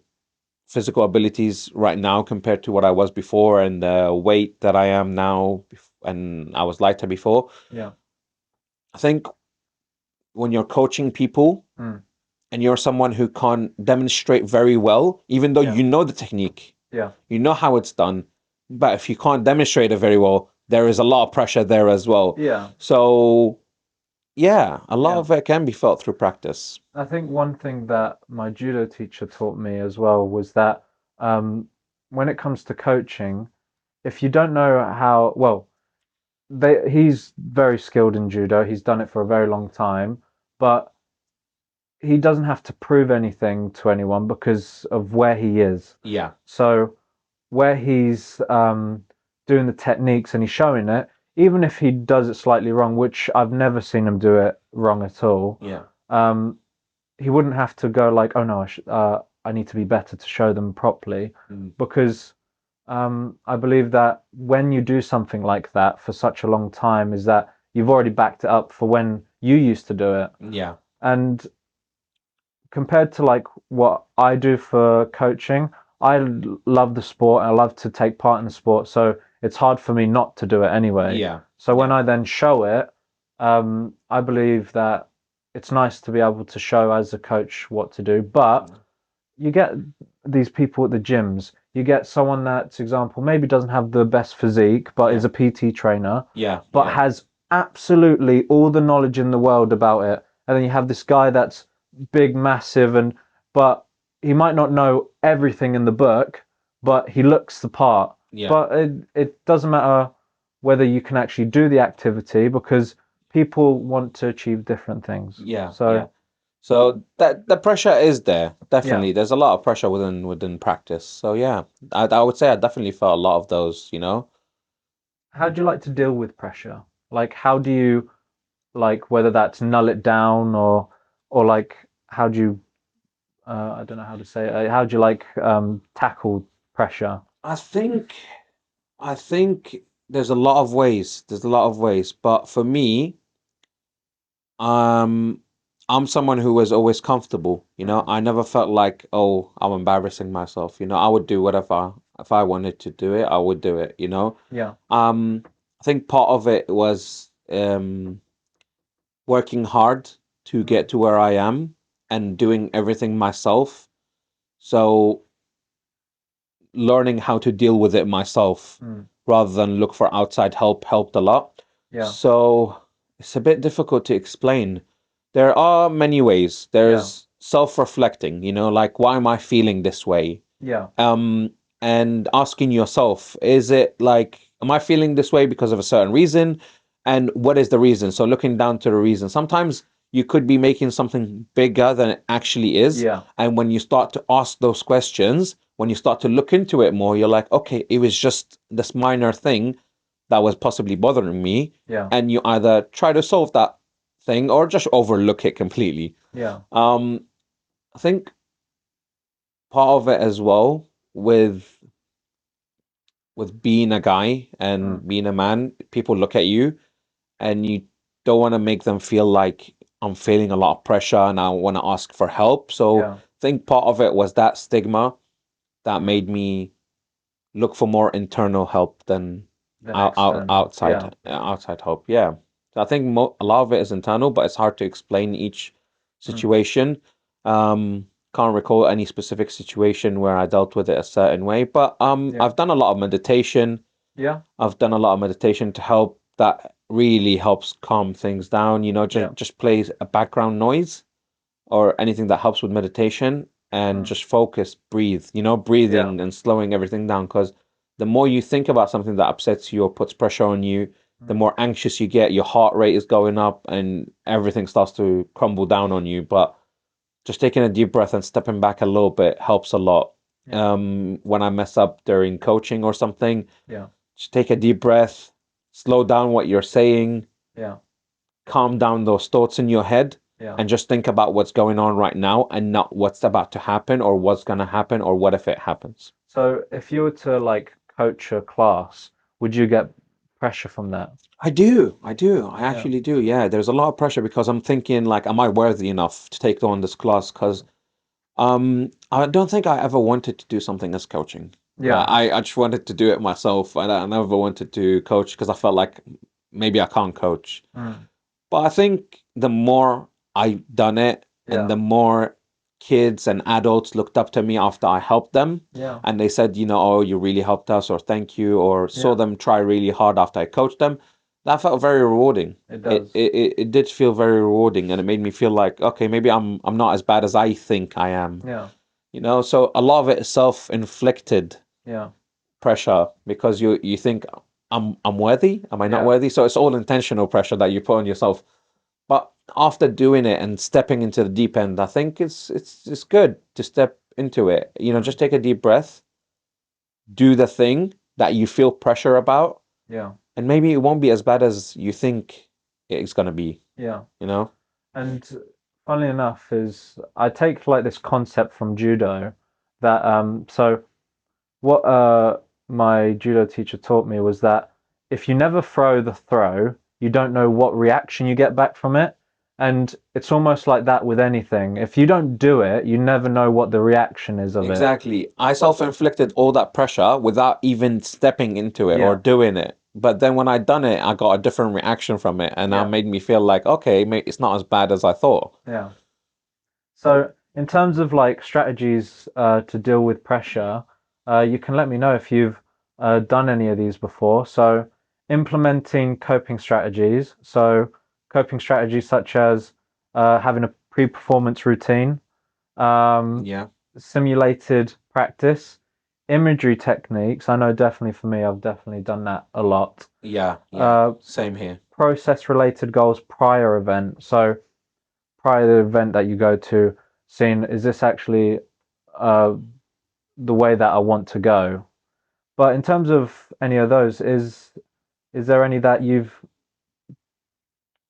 Speaker 3: physical abilities right now compared to what I was before and the weight that I am now and I was lighter before.
Speaker 2: Yeah,
Speaker 3: I think when you're coaching people
Speaker 2: mm.
Speaker 3: and you're someone who can't demonstrate very well, even though
Speaker 2: Yeah,
Speaker 3: you know the technique,
Speaker 2: yeah,
Speaker 3: you know how it's done, but if you can't demonstrate it very well, there is a lot of pressure there as well.
Speaker 2: yeah.
Speaker 3: So yeah, a lot
Speaker 2: Yeah.
Speaker 3: of it can be felt through practice.
Speaker 2: I think one thing that my judo teacher taught me as well was that um, when it comes to coaching, if you don't know how, well, he's very skilled in judo. He's done it for a very long time, but he doesn't have to prove anything to anyone because of where he is.
Speaker 3: Yeah,
Speaker 2: So where he's doing the techniques and he's showing it, even if he does it slightly wrong, which I've never seen him do it wrong at all,
Speaker 3: yeah,
Speaker 2: um, he wouldn't have to go like, oh no, I need to be better to show them properly,
Speaker 3: mm,
Speaker 2: because I believe that when you do something like that for such a long time, is that you've already backed it up for when you used to do it.
Speaker 3: yeah,
Speaker 2: And compared to like what I do for coaching, I love the sport. I love to take part in the sport, so it's hard for me not to do it anyway.
Speaker 3: yeah,
Speaker 2: So when
Speaker 3: yeah,
Speaker 2: I then show it, I believe that it's nice to be able to show as a coach what to do. But you get these people at the gyms. You get someone that, for example, maybe doesn't have the best physique, but is
Speaker 3: yeah,
Speaker 2: a PT trainer,
Speaker 3: yeah,
Speaker 2: but
Speaker 3: yeah,
Speaker 2: has absolutely all the knowledge in the world about it. And then you have this guy that's big, massive, and but he might not know everything in the book, but he looks the part.
Speaker 3: yeah,
Speaker 2: But it doesn't matter whether you can actually do the activity because people want to achieve different things.
Speaker 3: yeah, yeah.
Speaker 2: So
Speaker 3: So that the pressure is there,
Speaker 2: yeah.
Speaker 3: definitely. There's a lot of pressure within practice. So yeah, I would say I definitely felt a lot of those, you know.
Speaker 2: How do you like to deal with pressure? Like, how do you like whether that's null it down or like how do you I don't know how to say it. How do you like tackle pressure?
Speaker 3: I think I think there's a lot of ways. There's a lot of ways, but for me, um, I'm someone who was always comfortable. You know,
Speaker 2: Mm.
Speaker 3: I never felt like, oh, I'm embarrassing myself. You know, I would do whatever. If I wanted to do it, I would do it. You know,
Speaker 2: Yeah.
Speaker 3: I think part of it was working hard to
Speaker 2: Mm.
Speaker 3: get to where I am and doing everything myself. So learning how to deal with it myself
Speaker 2: Mm.
Speaker 3: rather than look for outside help helped a lot.
Speaker 2: Yeah.
Speaker 3: So it's a bit difficult to explain. There are many ways.
Speaker 2: Yeah.
Speaker 3: There's self-reflecting, you know, like why am I feeling this way?
Speaker 2: Yeah.
Speaker 3: Um, and asking yourself, is it like, am I feeling this way because of a certain reason? And what is the reason? So looking down to the reason. Sometimes you could be making something bigger than it actually is.
Speaker 2: Yeah.
Speaker 3: And when you start to ask those questions, when you start to look into it more, you're like, okay, it was just this minor thing that was possibly bothering me.
Speaker 2: Yeah.
Speaker 3: And you either try to solve that thing or just overlook it completely.
Speaker 2: Yeah.
Speaker 3: Um, I think part of it as well with being a guy
Speaker 2: Mm.
Speaker 3: and being a man, people look at you and you don't want to make them feel like I'm feeling a lot of pressure and I want to ask for help. So I
Speaker 2: Yeah.
Speaker 3: think part of it was that stigma that
Speaker 2: Mm.
Speaker 3: made me look for more internal help than
Speaker 2: Then external. Yeah.
Speaker 3: outside help. Yeah. So I think a lot of it is internal, but it's hard to explain each
Speaker 2: Mm.
Speaker 3: situation. Can't recall any specific situation where I dealt with it a certain way, but
Speaker 2: Yeah.
Speaker 3: I've done a lot of meditation.
Speaker 2: Yeah.
Speaker 3: I've done a lot of meditation to help. That really helps calm things down. You know,
Speaker 2: Yeah.
Speaker 3: just plays a background noise or anything that helps with meditation and
Speaker 2: Mm.
Speaker 3: just focus, breathe, you know,
Speaker 2: Yeah.
Speaker 3: breathing and slowing everything down. Because the more you think about something that upsets you or puts pressure on you, the
Speaker 2: Mm.
Speaker 3: more anxious you get, your heart rate is going up and everything starts to crumble down on you. But just taking a deep breath and stepping back a little bit helps a lot.
Speaker 2: Yeah.
Speaker 3: When I mess up during coaching or something,
Speaker 2: Yeah.
Speaker 3: just take a deep breath, slow down what you're saying,
Speaker 2: Yeah.
Speaker 3: calm down those thoughts in your head,
Speaker 2: Yeah.
Speaker 3: and just think about what's going on right now and not what's about to happen or what's going to happen or what if it happens.
Speaker 2: So if you were to like coach a class, would you get pressure from that?
Speaker 3: I
Speaker 2: Yeah.
Speaker 3: actually do. Yeah, there's a lot of pressure because I'm thinking like, am I worthy enough to take on this class? Because I don't think I ever wanted to do something as coaching. Like
Speaker 2: Yeah.
Speaker 3: I just wanted to do it myself. I never wanted to coach because I felt like maybe I can't coach.
Speaker 2: Mm.
Speaker 3: But I think the more I done it and
Speaker 2: Yeah.
Speaker 3: the more kids and adults looked up to me after I helped them
Speaker 2: Yeah.
Speaker 3: and they said, you know, oh, you really helped us or thank you or saw
Speaker 2: Yeah.
Speaker 3: them try really hard after I coached them, that felt very rewarding.
Speaker 2: It
Speaker 3: It,
Speaker 2: does.
Speaker 3: it it it did feel very rewarding, and it made me feel like, okay, maybe I'm not as bad as I think I am.
Speaker 2: Yeah.
Speaker 3: So a lot of it is self-inflicted
Speaker 2: Yeah.
Speaker 3: pressure because you think I'm worthy, am I not
Speaker 2: Yeah.
Speaker 3: worthy? So it's all intentional pressure that you put on yourself. But after doing it and stepping into the deep end, I think it's good to step into it.
Speaker 2: Mm.
Speaker 3: Just take a deep breath, do the thing that you feel pressure about,
Speaker 2: Yeah.
Speaker 3: and maybe it won't be as bad as you think it's gonna be,
Speaker 2: Yeah.
Speaker 3: you know?
Speaker 2: And funnily enough, is I take like this concept from judo that so what my judo teacher taught me was that if you never throw the throw, you don't know what reaction you get back from it. And it's almost like that with anything. If you don't do it, you never know what the reaction is of it.
Speaker 3: Exactly. I self-inflicted all that pressure without even stepping into it or
Speaker 2: Yeah,
Speaker 3: doing it. But then when I done it, I got a different reaction from it, and that
Speaker 2: yeah,
Speaker 3: made me feel like, okay, it's not as bad as I thought.
Speaker 2: yeah. So in terms of like strategies to deal with pressure, you can let me know if you've done any of these before. So implementing coping strategies. So coping strategies such as having a pre-performance routine, um,
Speaker 3: Yeah.
Speaker 2: simulated practice, imagery techniques. I know definitely for me, I've definitely done that a lot.
Speaker 3: Yeah, yeah.
Speaker 2: Uh,
Speaker 3: Same here.
Speaker 2: process-related goals prior event. So prior to the event that you go to, seeing is this actually uh, the way that I want to go. But in terms of any of those, is there any that you've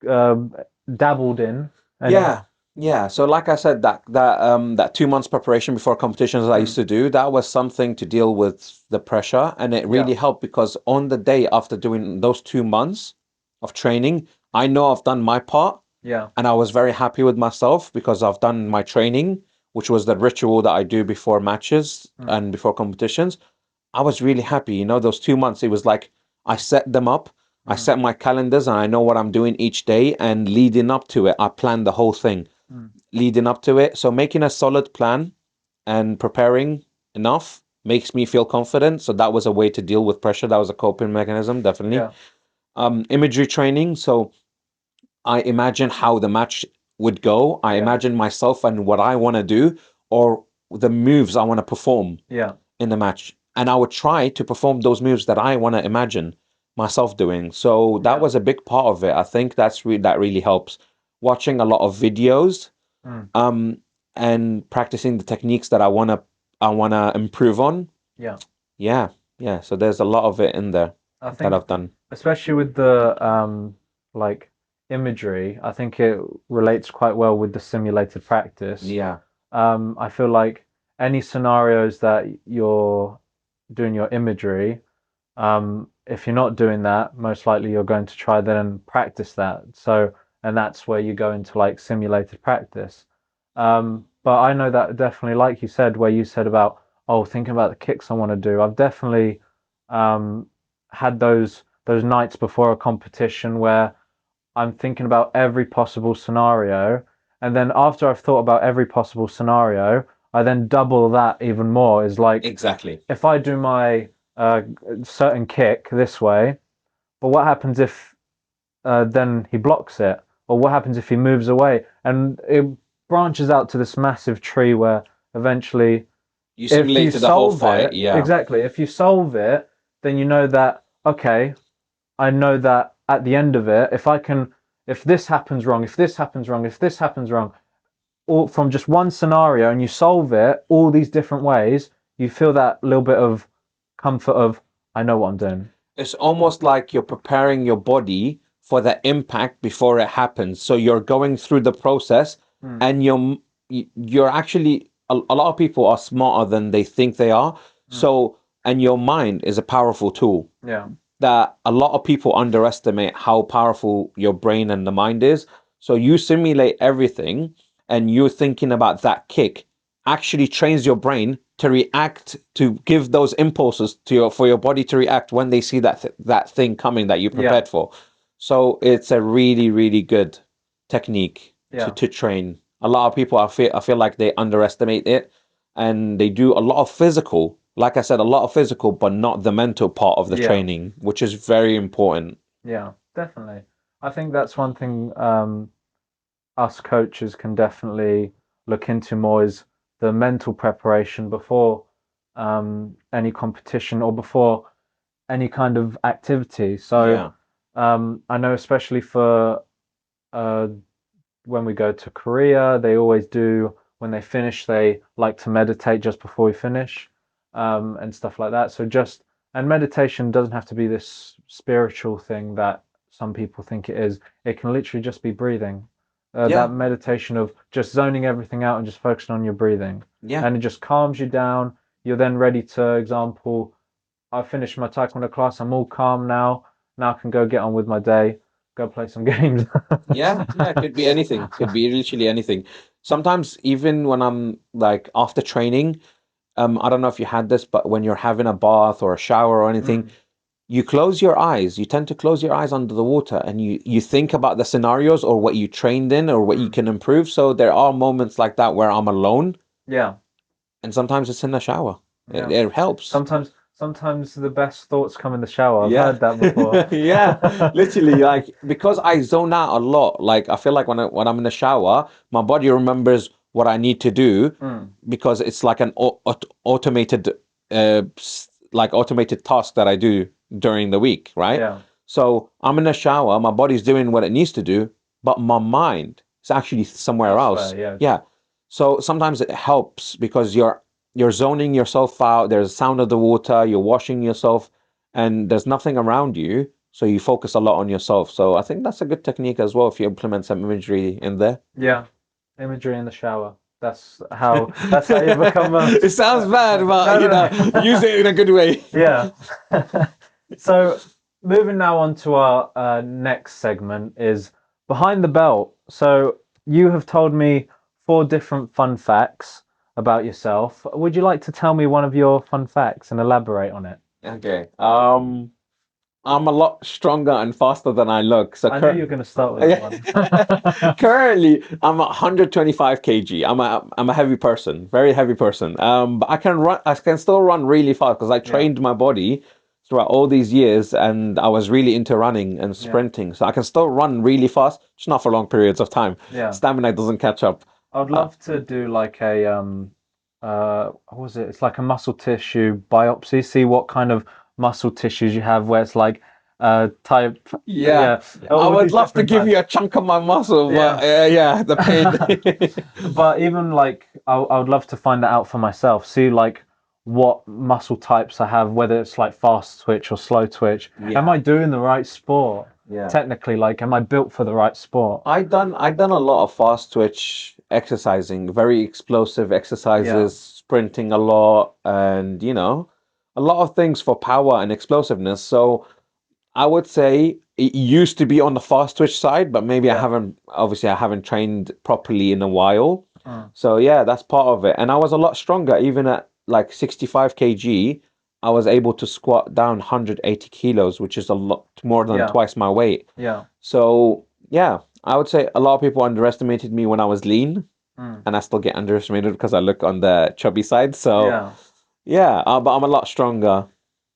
Speaker 2: uh, dabbled in? Any?
Speaker 3: Yeah, yeah. So like I said, that 2 months preparation before competitions that I used
Speaker 2: Mm,
Speaker 3: to do, that was something to deal with the pressure, and it
Speaker 2: yeah,
Speaker 3: really helped because on the day after doing those 2 months of training, I know I've done my part,
Speaker 2: yeah,
Speaker 3: and I was very happy with myself because I've done my training, which was the ritual that I do before matches
Speaker 2: mm,
Speaker 3: and before competitions. I was really happy. Those 2 months, it was like I set them up. I
Speaker 2: mm,
Speaker 3: set my calendars and I know what I'm doing each day. And leading up to it, I planned the whole thing
Speaker 2: mm,
Speaker 3: leading up to it. So making a solid plan and preparing enough makes me feel confident. So that was a way to deal with pressure. That was a coping mechanism, definitely.
Speaker 2: yeah,
Speaker 3: Imagery training. So I imagine how the match would go. I
Speaker 2: yeah,
Speaker 3: imagine myself and what I want to do or the moves I want to perform
Speaker 2: yeah,
Speaker 3: in the match. And I would try to perform those moves that I want to imagine myself doing. So that
Speaker 2: yeah,
Speaker 3: was a big part of it. I think that really helps. Watching a lot of videos,
Speaker 2: mm,
Speaker 3: um, and practicing the techniques that I wanna improve on.
Speaker 2: yeah.
Speaker 3: Yeah, yeah. So there's a lot of it in there
Speaker 2: I
Speaker 3: that
Speaker 2: think,
Speaker 3: I've done.
Speaker 2: especially with the like imagery, I think it relates quite well with the simulated practice.
Speaker 3: Yeah,
Speaker 2: I feel like any scenarios that you're doing your imagery, if you're not doing that, most likely you're going to try then and practice that. So, and that's where you go into like simulated practice. But I know that definitely, like you said, where you said about, oh, thinking about the kicks I want to do, I've definitely um, had those nights before a competition where I'm thinking about every possible scenario. And then after I've thought about every possible scenario, I then double that even more. Is like
Speaker 3: exactly.
Speaker 2: if I do my certain kick this way, but what happens if then he blocks it? Or what happens if he moves away? And it branches out to this massive tree where eventually,
Speaker 3: You
Speaker 2: if you
Speaker 3: simulated the whole
Speaker 2: solve
Speaker 3: fight.
Speaker 2: it,
Speaker 3: Yeah,
Speaker 2: exactly, if you solve it, then you know that, okay, I know that at the end of it, if this happens wrong, if this happens wrong, if this happens wrong, all from just one scenario and you solve it all these different ways, you feel that little bit of comfort of, I know what I'm doing.
Speaker 3: it's almost like you're preparing your body for the impact before it happens. So you're going through the process,
Speaker 2: Mm,
Speaker 3: and you're actually a lot of people are smarter than they think they are.
Speaker 2: mm,
Speaker 3: So and your mind is a powerful tool
Speaker 2: yeah,
Speaker 3: that a lot of people underestimate how powerful your brain and the mind is. So you simulate everything and you're thinking about that kick actually trains your brain to react, to give those impulses to for your body to react when they see that thing coming that you
Speaker 2: yeah,
Speaker 3: prepared for. So it's a really, really good technique to
Speaker 2: yeah,
Speaker 3: train. A lot of people I feel like they underestimate it, and they do a lot of physical, like I said, a lot of physical, but not the mental part of the
Speaker 2: yeah,
Speaker 3: training, which is very important.
Speaker 2: yeah. Definitely. I think that's one thing us coaches can definitely look into more is the mental preparation before any competition or before any kind of activity. So
Speaker 3: Yeah.
Speaker 2: I know especially for uh, when we go to Korea, they always do when they finish, they like to meditate just before we finish, and stuff like that. So just and meditation doesn't have to be this spiritual thing that some people think it is. It can literally just be breathing. That
Speaker 3: Yeah.
Speaker 2: meditation of just zoning everything out and just focusing on your breathing,
Speaker 3: Yeah.
Speaker 2: and it just calms you down. You're then ready to, example, I finished my taekwondo class. I'm all calm now. Now I can go get on with my day, go play some games.
Speaker 3: Yeah, yeah, it could be anything. Could be literally anything. Sometimes even when I'm like after training, I don't know if you had this, but when you're having a bath or a shower or anything,
Speaker 2: Mm,
Speaker 3: you close your eyes. You tend to close your eyes under the water and you think about the scenarios or what you trained in or what you
Speaker 2: mm.
Speaker 3: can improve. So there are moments like that where I'm alone
Speaker 2: Yeah,
Speaker 3: and sometimes it's in the shower. It,
Speaker 2: yeah.
Speaker 3: it helps.
Speaker 2: Sometimes the best thoughts come in the shower. I've
Speaker 3: Yeah.
Speaker 2: heard that before.
Speaker 3: Yeah. Literally, like because I zone out a lot, like I feel like when I'm in the shower, my body remembers what I need to do
Speaker 2: Mm,
Speaker 3: because it's like an automated like automated task that I do during the week, right?
Speaker 2: yeah,
Speaker 3: So I'm in the shower, my body's doing what it needs to do, but my mind is actually somewhere else.
Speaker 2: elsewhere. Yeah,
Speaker 3: Yeah.
Speaker 2: just
Speaker 3: So sometimes it helps because you're zoning yourself out. There's sound of the water. You're washing yourself, and there's nothing around you. So you focus a lot on yourself. So I think that's a good technique as well if you implement some imagery in there.
Speaker 2: yeah. Imagery in the shower. That's how you become a.
Speaker 3: It sounds bad, but
Speaker 2: No,
Speaker 3: you know,
Speaker 2: no,
Speaker 3: use
Speaker 2: no.
Speaker 3: it in a good way.
Speaker 2: Yeah. So moving now on to our next segment is behind the belt. So you have told me four different fun facts about yourself. Would you like to tell me one of your fun facts and elaborate on it?
Speaker 3: Okay. I'm a lot stronger and faster than I look. So
Speaker 2: I knew you were going to start with that one.
Speaker 3: currently, I'm 125 kg. I'm a heavy person, very heavy person. But I can run. I can still run really fast because I
Speaker 2: Yeah,
Speaker 3: trained my body throughout all these years, and I was really into running and
Speaker 2: yeah,
Speaker 3: sprinting. So I can still run really fast, just not for long periods of time.
Speaker 2: yeah.
Speaker 3: Stamina doesn't catch up.
Speaker 2: I would
Speaker 3: Uh,
Speaker 2: love to do like a what was it? It's like a muscle tissue biopsy. See what kind of muscle tissues you have. Where it's like type,
Speaker 3: yeah,
Speaker 2: yeah,
Speaker 3: I
Speaker 2: all
Speaker 3: would
Speaker 2: these
Speaker 3: love to
Speaker 2: different
Speaker 3: give
Speaker 2: types.
Speaker 3: you a chunk of my muscle, but
Speaker 2: Yeah.
Speaker 3: yeah, the pain.
Speaker 2: But even like I would love to find that out for myself. See like what muscle types I have, whether it's like fast twitch or slow twitch. Am
Speaker 3: Yeah,
Speaker 2: I doing the right sport?
Speaker 3: yeah.
Speaker 2: Technically, like, am I built for the right sport?
Speaker 3: I done a lot of fast twitch exercising, very explosive
Speaker 2: Yeah,
Speaker 3: exercises, sprinting a lot, and a lot of things for power and explosiveness. So I would say it used to be on the fast twitch side, but maybe
Speaker 2: yeah,
Speaker 3: I haven't trained properly in a while.
Speaker 2: mm,
Speaker 3: So yeah, that's part of it. And I was a lot stronger, even at like 65 kg. I was able to squat down 180 kilos, which is a lot more than
Speaker 2: yeah,
Speaker 3: twice my weight.
Speaker 2: yeah.
Speaker 3: So yeah, I would say a lot of people underestimated me when I was lean,
Speaker 2: Mm.
Speaker 3: and I still get underestimated because I look on the chubby side. So
Speaker 2: Yeah,
Speaker 3: yeah, but I'm a lot stronger.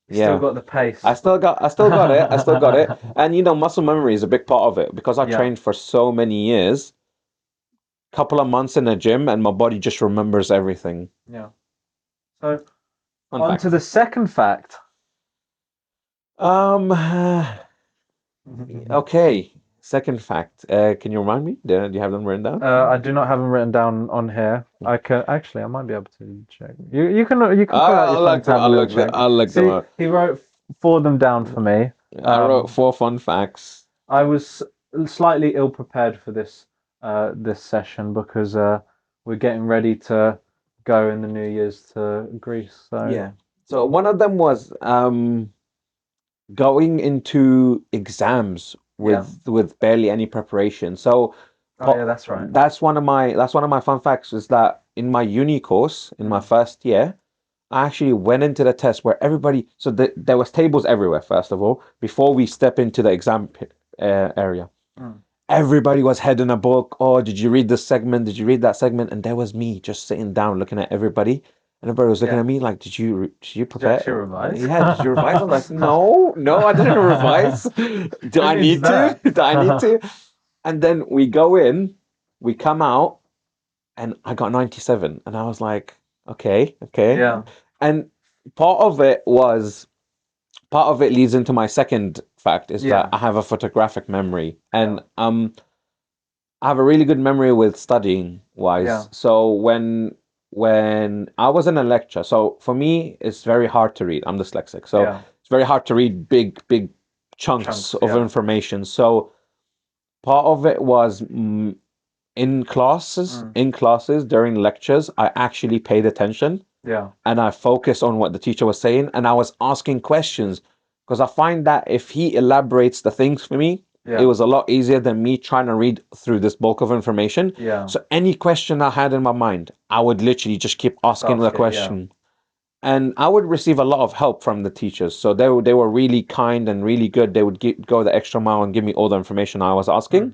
Speaker 2: you still
Speaker 3: Yeah.
Speaker 2: got the
Speaker 3: I
Speaker 2: pace.
Speaker 3: still got I still got it. I still got it. And muscle memory is a big part of it because I
Speaker 2: Yeah,
Speaker 3: trained for so many years, couple of months in a gym and my body just remembers everything.
Speaker 2: yeah. So
Speaker 3: Fun
Speaker 2: on to
Speaker 3: fact.
Speaker 2: the second fact.
Speaker 3: Um okay. Second fact. Can you remind me? Do you have them written down?
Speaker 2: I do not have them written down on here. I can actually, I might be able to check. You can pull out your
Speaker 3: I'll
Speaker 2: phone
Speaker 3: look
Speaker 2: to
Speaker 3: them.
Speaker 2: have a
Speaker 3: I'll
Speaker 2: little
Speaker 3: look them.
Speaker 2: check.
Speaker 3: I'll look them
Speaker 2: See,
Speaker 3: up.
Speaker 2: he wrote four of them down for me.
Speaker 3: I wrote
Speaker 2: Um,
Speaker 3: four fun facts.
Speaker 2: I was slightly ill prepared for this session because we're getting ready to go in the New Year's to Greece. So
Speaker 3: Yeah. So one of them was going into exams
Speaker 2: yeah.
Speaker 3: with barely any preparation. So
Speaker 2: Oh yeah, that's right.
Speaker 3: that's one of my fun facts is that in my uni course in my
Speaker 2: Mm,
Speaker 3: first year, I actually went into the test where everybody there was tables everywhere first of all before we step into the exam area.
Speaker 2: mm.
Speaker 3: Everybody was head in a book. Oh, did you read this segment? Did you read that segment? And there was me just sitting down looking at everybody. And everybody was looking
Speaker 2: Yeah.
Speaker 3: at me like, did you
Speaker 2: Did you
Speaker 3: prepare?
Speaker 2: actually revise?
Speaker 3: Yeah, did you revise? I was like, no, I didn't revise. Do
Speaker 2: Who
Speaker 3: I
Speaker 2: needs
Speaker 3: need to?
Speaker 2: that?
Speaker 3: Do I need to? And then we go in, we come out, and I got 97. And I was like, okay, okay.
Speaker 2: Yeah.
Speaker 3: And part of it leads into my second fact is that
Speaker 2: Yeah.
Speaker 3: I have a photographic memory. And
Speaker 2: Yeah.
Speaker 3: I have a really good memory with studying
Speaker 2: Yeah.
Speaker 3: wise. So when I was in a lecture, so for me it's very hard to read. I'm dyslexic, so
Speaker 2: Yeah.
Speaker 3: it's very hard to read big chunks
Speaker 2: Chunks.
Speaker 3: of
Speaker 2: Yeah.
Speaker 3: information. So part of it was
Speaker 2: Mm.
Speaker 3: in classes during lectures, I actually paid attention
Speaker 2: Yeah.
Speaker 3: and I focused on what the teacher was saying and I was asking questions because I find that if he elaborates the things for me, it
Speaker 2: Yeah.
Speaker 3: was a lot easier than me trying to read through this bulk of information.
Speaker 2: Yeah.
Speaker 3: So any question I had in my mind, I would literally just keep
Speaker 2: Just
Speaker 3: asking the
Speaker 2: ask it. Yeah.
Speaker 3: question. And I would receive a lot of help from the teachers. So they were really kind and really good. They would go the extra mile and give me all the information I was asking.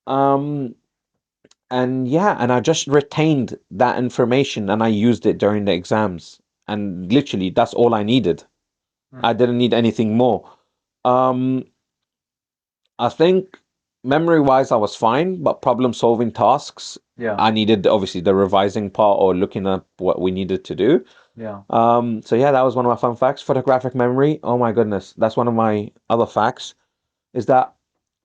Speaker 2: Mm.
Speaker 3: Um, and yeah, and I just retained that information and I used it during the exams. And literally, that's all I needed.
Speaker 2: Mm.
Speaker 3: I didn't need anything more. Um, I think memory wise, I was fine, but problem solving tasks,
Speaker 2: Yeah.
Speaker 3: I needed obviously the revising part or looking up what we needed to do.
Speaker 2: Yeah.
Speaker 3: So yeah, that was one of my fun facts. Photographic memory, oh my goodness, that's one of my other facts, is that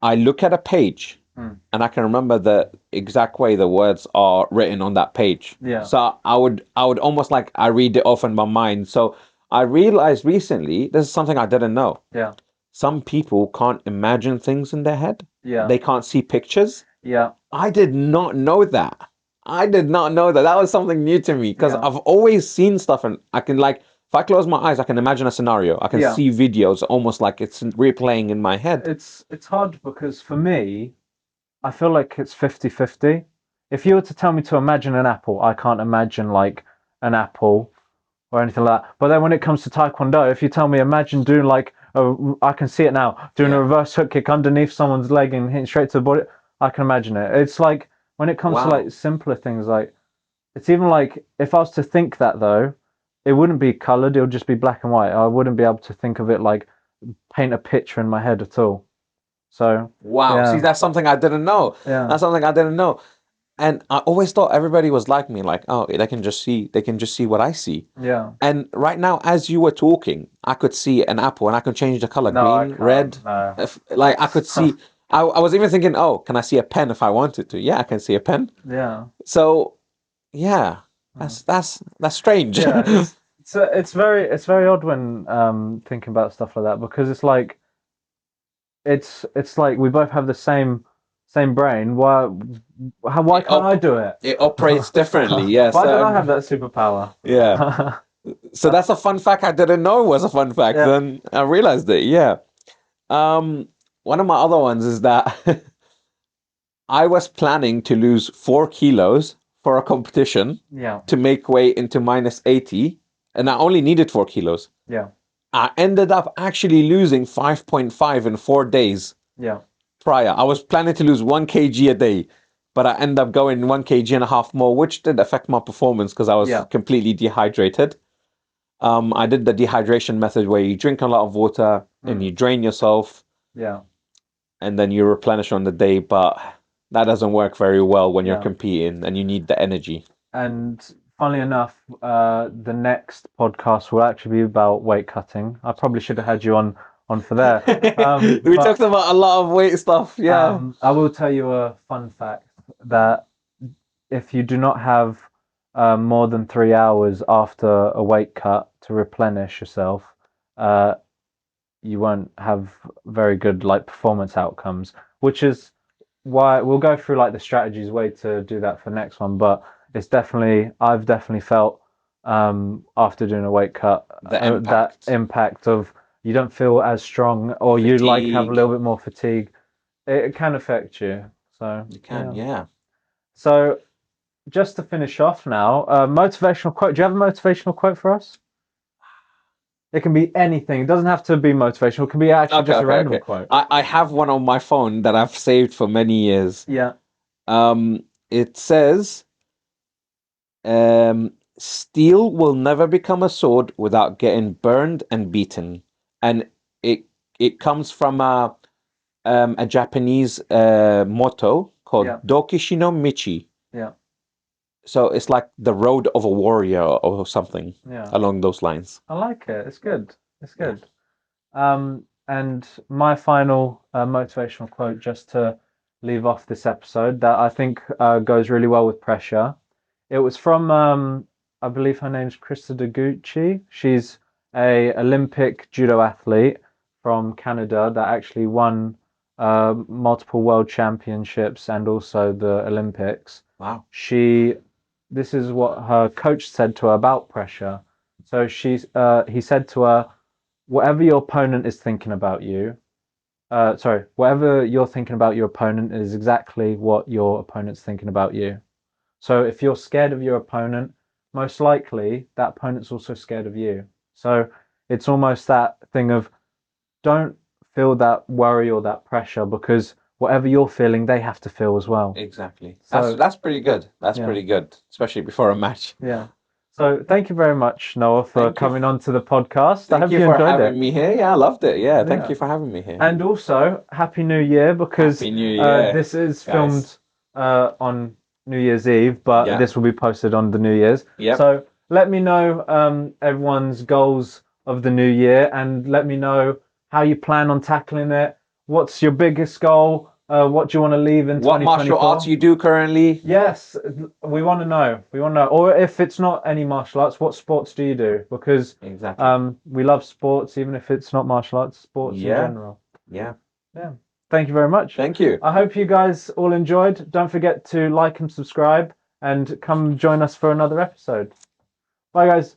Speaker 3: I look at a page
Speaker 2: Mm.
Speaker 3: and I can remember the exact way the words are written on that page.
Speaker 2: Yeah.
Speaker 3: So I would almost like I read it off in my mind. So I realized recently, this is something I didn't know.
Speaker 2: Yeah.
Speaker 3: Some people can't imagine things in their head.
Speaker 2: Yeah.
Speaker 3: They can't see pictures.
Speaker 2: Yeah.
Speaker 3: I did not know that. I did not know that. That was something new to me because
Speaker 2: Yeah.
Speaker 3: I've always seen stuff and I can like if I close my eyes, I can imagine a scenario. I can
Speaker 2: Yeah.
Speaker 3: see videos almost like it's replaying in my head.
Speaker 2: It's hard because for me, I feel like it's 50-50. If you were to tell me to imagine an apple, I can't imagine like an apple or anything like that. But then when it comes to Taekwondo, if you tell me imagine doing like I can see it now, doing a
Speaker 3: Yeah.
Speaker 2: reverse hook kick underneath someone's leg and hitting straight to the body, I can imagine it. It's like when it comes to
Speaker 3: Wow.
Speaker 2: like simpler things, like it's even like if I was to think that though, it wouldn't be colored, it would just be black and white. I wouldn't be able to think of it like paint a picture in my head at all. So
Speaker 3: Wow. See,
Speaker 2: yeah,
Speaker 3: that's something I didn't know.
Speaker 2: yeah,
Speaker 3: That's something I didn't know. And I always thought everybody was like me, like, oh, they can just see what I see.
Speaker 2: yeah.
Speaker 3: And right now, as you were talking, I could see an apple and I could change the color
Speaker 2: No, I
Speaker 3: green, red.
Speaker 2: can't. No,
Speaker 3: Like I
Speaker 2: it's
Speaker 3: could see, I was even thinking, oh, can I see a pen if I wanted to? Yeah, I can see a pen.
Speaker 2: yeah,
Speaker 3: So yeah,
Speaker 2: mm.
Speaker 3: that's strange.
Speaker 2: Yeah. It's very odd when thinking about stuff like that because it's like it's like we both have the same brain. Why
Speaker 3: It
Speaker 2: can't I
Speaker 3: op
Speaker 2: do it?
Speaker 3: it operates differently. Yes.
Speaker 2: Why don't I have that superpower?
Speaker 3: Yeah. So that's a fun fact I didn't know was a fun fact.
Speaker 2: Yeah,
Speaker 3: Then I realized it. Yeah. One of my other ones is that I was planning to lose 4 kilos for a competition
Speaker 2: yeah,
Speaker 3: to make way into -80, and I only needed 4 kilos.
Speaker 2: yeah,
Speaker 3: I ended up actually losing 5.5 in 4 days
Speaker 2: yeah,
Speaker 3: prior. I was planning to lose 1 kg a day, but I ended up going 1 kg and a half more, which did affect my performance because I was
Speaker 2: yeah,
Speaker 3: completely dehydrated. I did the dehydration method where you drink a lot of water and
Speaker 2: mm,
Speaker 3: you drain yourself
Speaker 2: yeah,
Speaker 3: and then you replenish on the day, but that doesn't work very well when you're
Speaker 2: yeah.
Speaker 3: competing and you need the energy.
Speaker 2: And funnily enough, the next podcast will actually be about weight cutting. I probably should have had you on for there.
Speaker 3: We
Speaker 2: But
Speaker 3: talked about a lot of weight stuff. Yeah.
Speaker 2: I will tell you a fun fact that if you do not have more than 3 hours after a weight cut to replenish yourself, uh, you won't have very good like performance outcomes, which is why we'll go through like the strategies way to do that for next one. But it's definitely I've definitely felt after doing a weight cut
Speaker 3: The
Speaker 2: that
Speaker 3: impact.
Speaker 2: impact of you don't feel as strong or you like have a
Speaker 3: Fatigue.
Speaker 2: little bit more fatigue. It can affect you. So
Speaker 3: You can,
Speaker 2: yeah.
Speaker 3: yeah.
Speaker 2: So just to finish off now, motivational quote. Do you have a motivational quote for us? It can be anything. It doesn't have to be motivational. It can be actually
Speaker 3: Okay,
Speaker 2: just a
Speaker 3: okay,
Speaker 2: random
Speaker 3: okay.
Speaker 2: quote.
Speaker 3: I have one on my phone that I've saved for many years.
Speaker 2: Yeah.
Speaker 3: It says, um, steel will never become a sword without getting burned and beaten. And it it comes from a Japanese motto called
Speaker 2: Yeah.
Speaker 3: Dokishino Michi.
Speaker 2: Yeah.
Speaker 3: So it's like the road of a warrior or something
Speaker 2: Yeah.
Speaker 3: along those lines.
Speaker 2: I like it. It's good. It's
Speaker 3: Yeah.
Speaker 2: good. And my final motivational quote, just to leave off this episode, that I think goes really well with pressure. It was from, I believe her name's Krista Deguchi. She's a Olympic judo athlete from Canada that actually won multiple world championships and also the Olympics.
Speaker 3: Wow.
Speaker 2: This is what her coach said to her about pressure. So he said to her, whatever your opponent is thinking about you, whatever you're thinking about your opponent is exactly what your opponent's thinking about you. So if you're scared of your opponent, most likely that opponent's also scared of you. So it's almost that thing of don't feel that worry or that pressure, because whatever you're feeling, they have to feel as well.
Speaker 3: Exactly.
Speaker 2: So
Speaker 3: That's pretty good. That's
Speaker 2: yeah.
Speaker 3: pretty good, especially before a match.
Speaker 2: Yeah. So thank you very much, Noah, for
Speaker 3: Thank you.
Speaker 2: coming on to the podcast. I
Speaker 3: Thank
Speaker 2: hope
Speaker 3: you
Speaker 2: you
Speaker 3: for
Speaker 2: enjoyed
Speaker 3: having
Speaker 2: it.
Speaker 3: me here. Yeah, I loved it. Yeah, thank
Speaker 2: Yeah.
Speaker 3: you for having me here.
Speaker 2: And also, Happy New Year, because
Speaker 3: Happy New Year,
Speaker 2: this is
Speaker 3: guys.
Speaker 2: filmed on New Year's Eve, but
Speaker 3: Yeah.
Speaker 2: this will be posted on the New Year's.
Speaker 3: Yep.
Speaker 2: So let me know everyone's goals of the new year, and let me know how you plan on tackling it. What's your biggest goal? What do you want to leave in
Speaker 3: What
Speaker 2: 2024?
Speaker 3: martial arts you do currently?
Speaker 2: Yes, we want to know. We want to know. Or if it's not any martial arts, what sports do you do? Because
Speaker 3: Exactly.
Speaker 2: we love sports, even if it's not martial arts, sports in
Speaker 3: Yeah.
Speaker 2: general.
Speaker 3: Yeah.
Speaker 2: Yeah. Thank you very much.
Speaker 3: Thank you.
Speaker 2: I hope you guys all enjoyed. Don't forget to like and subscribe, and come join us for another episode. Bye, guys.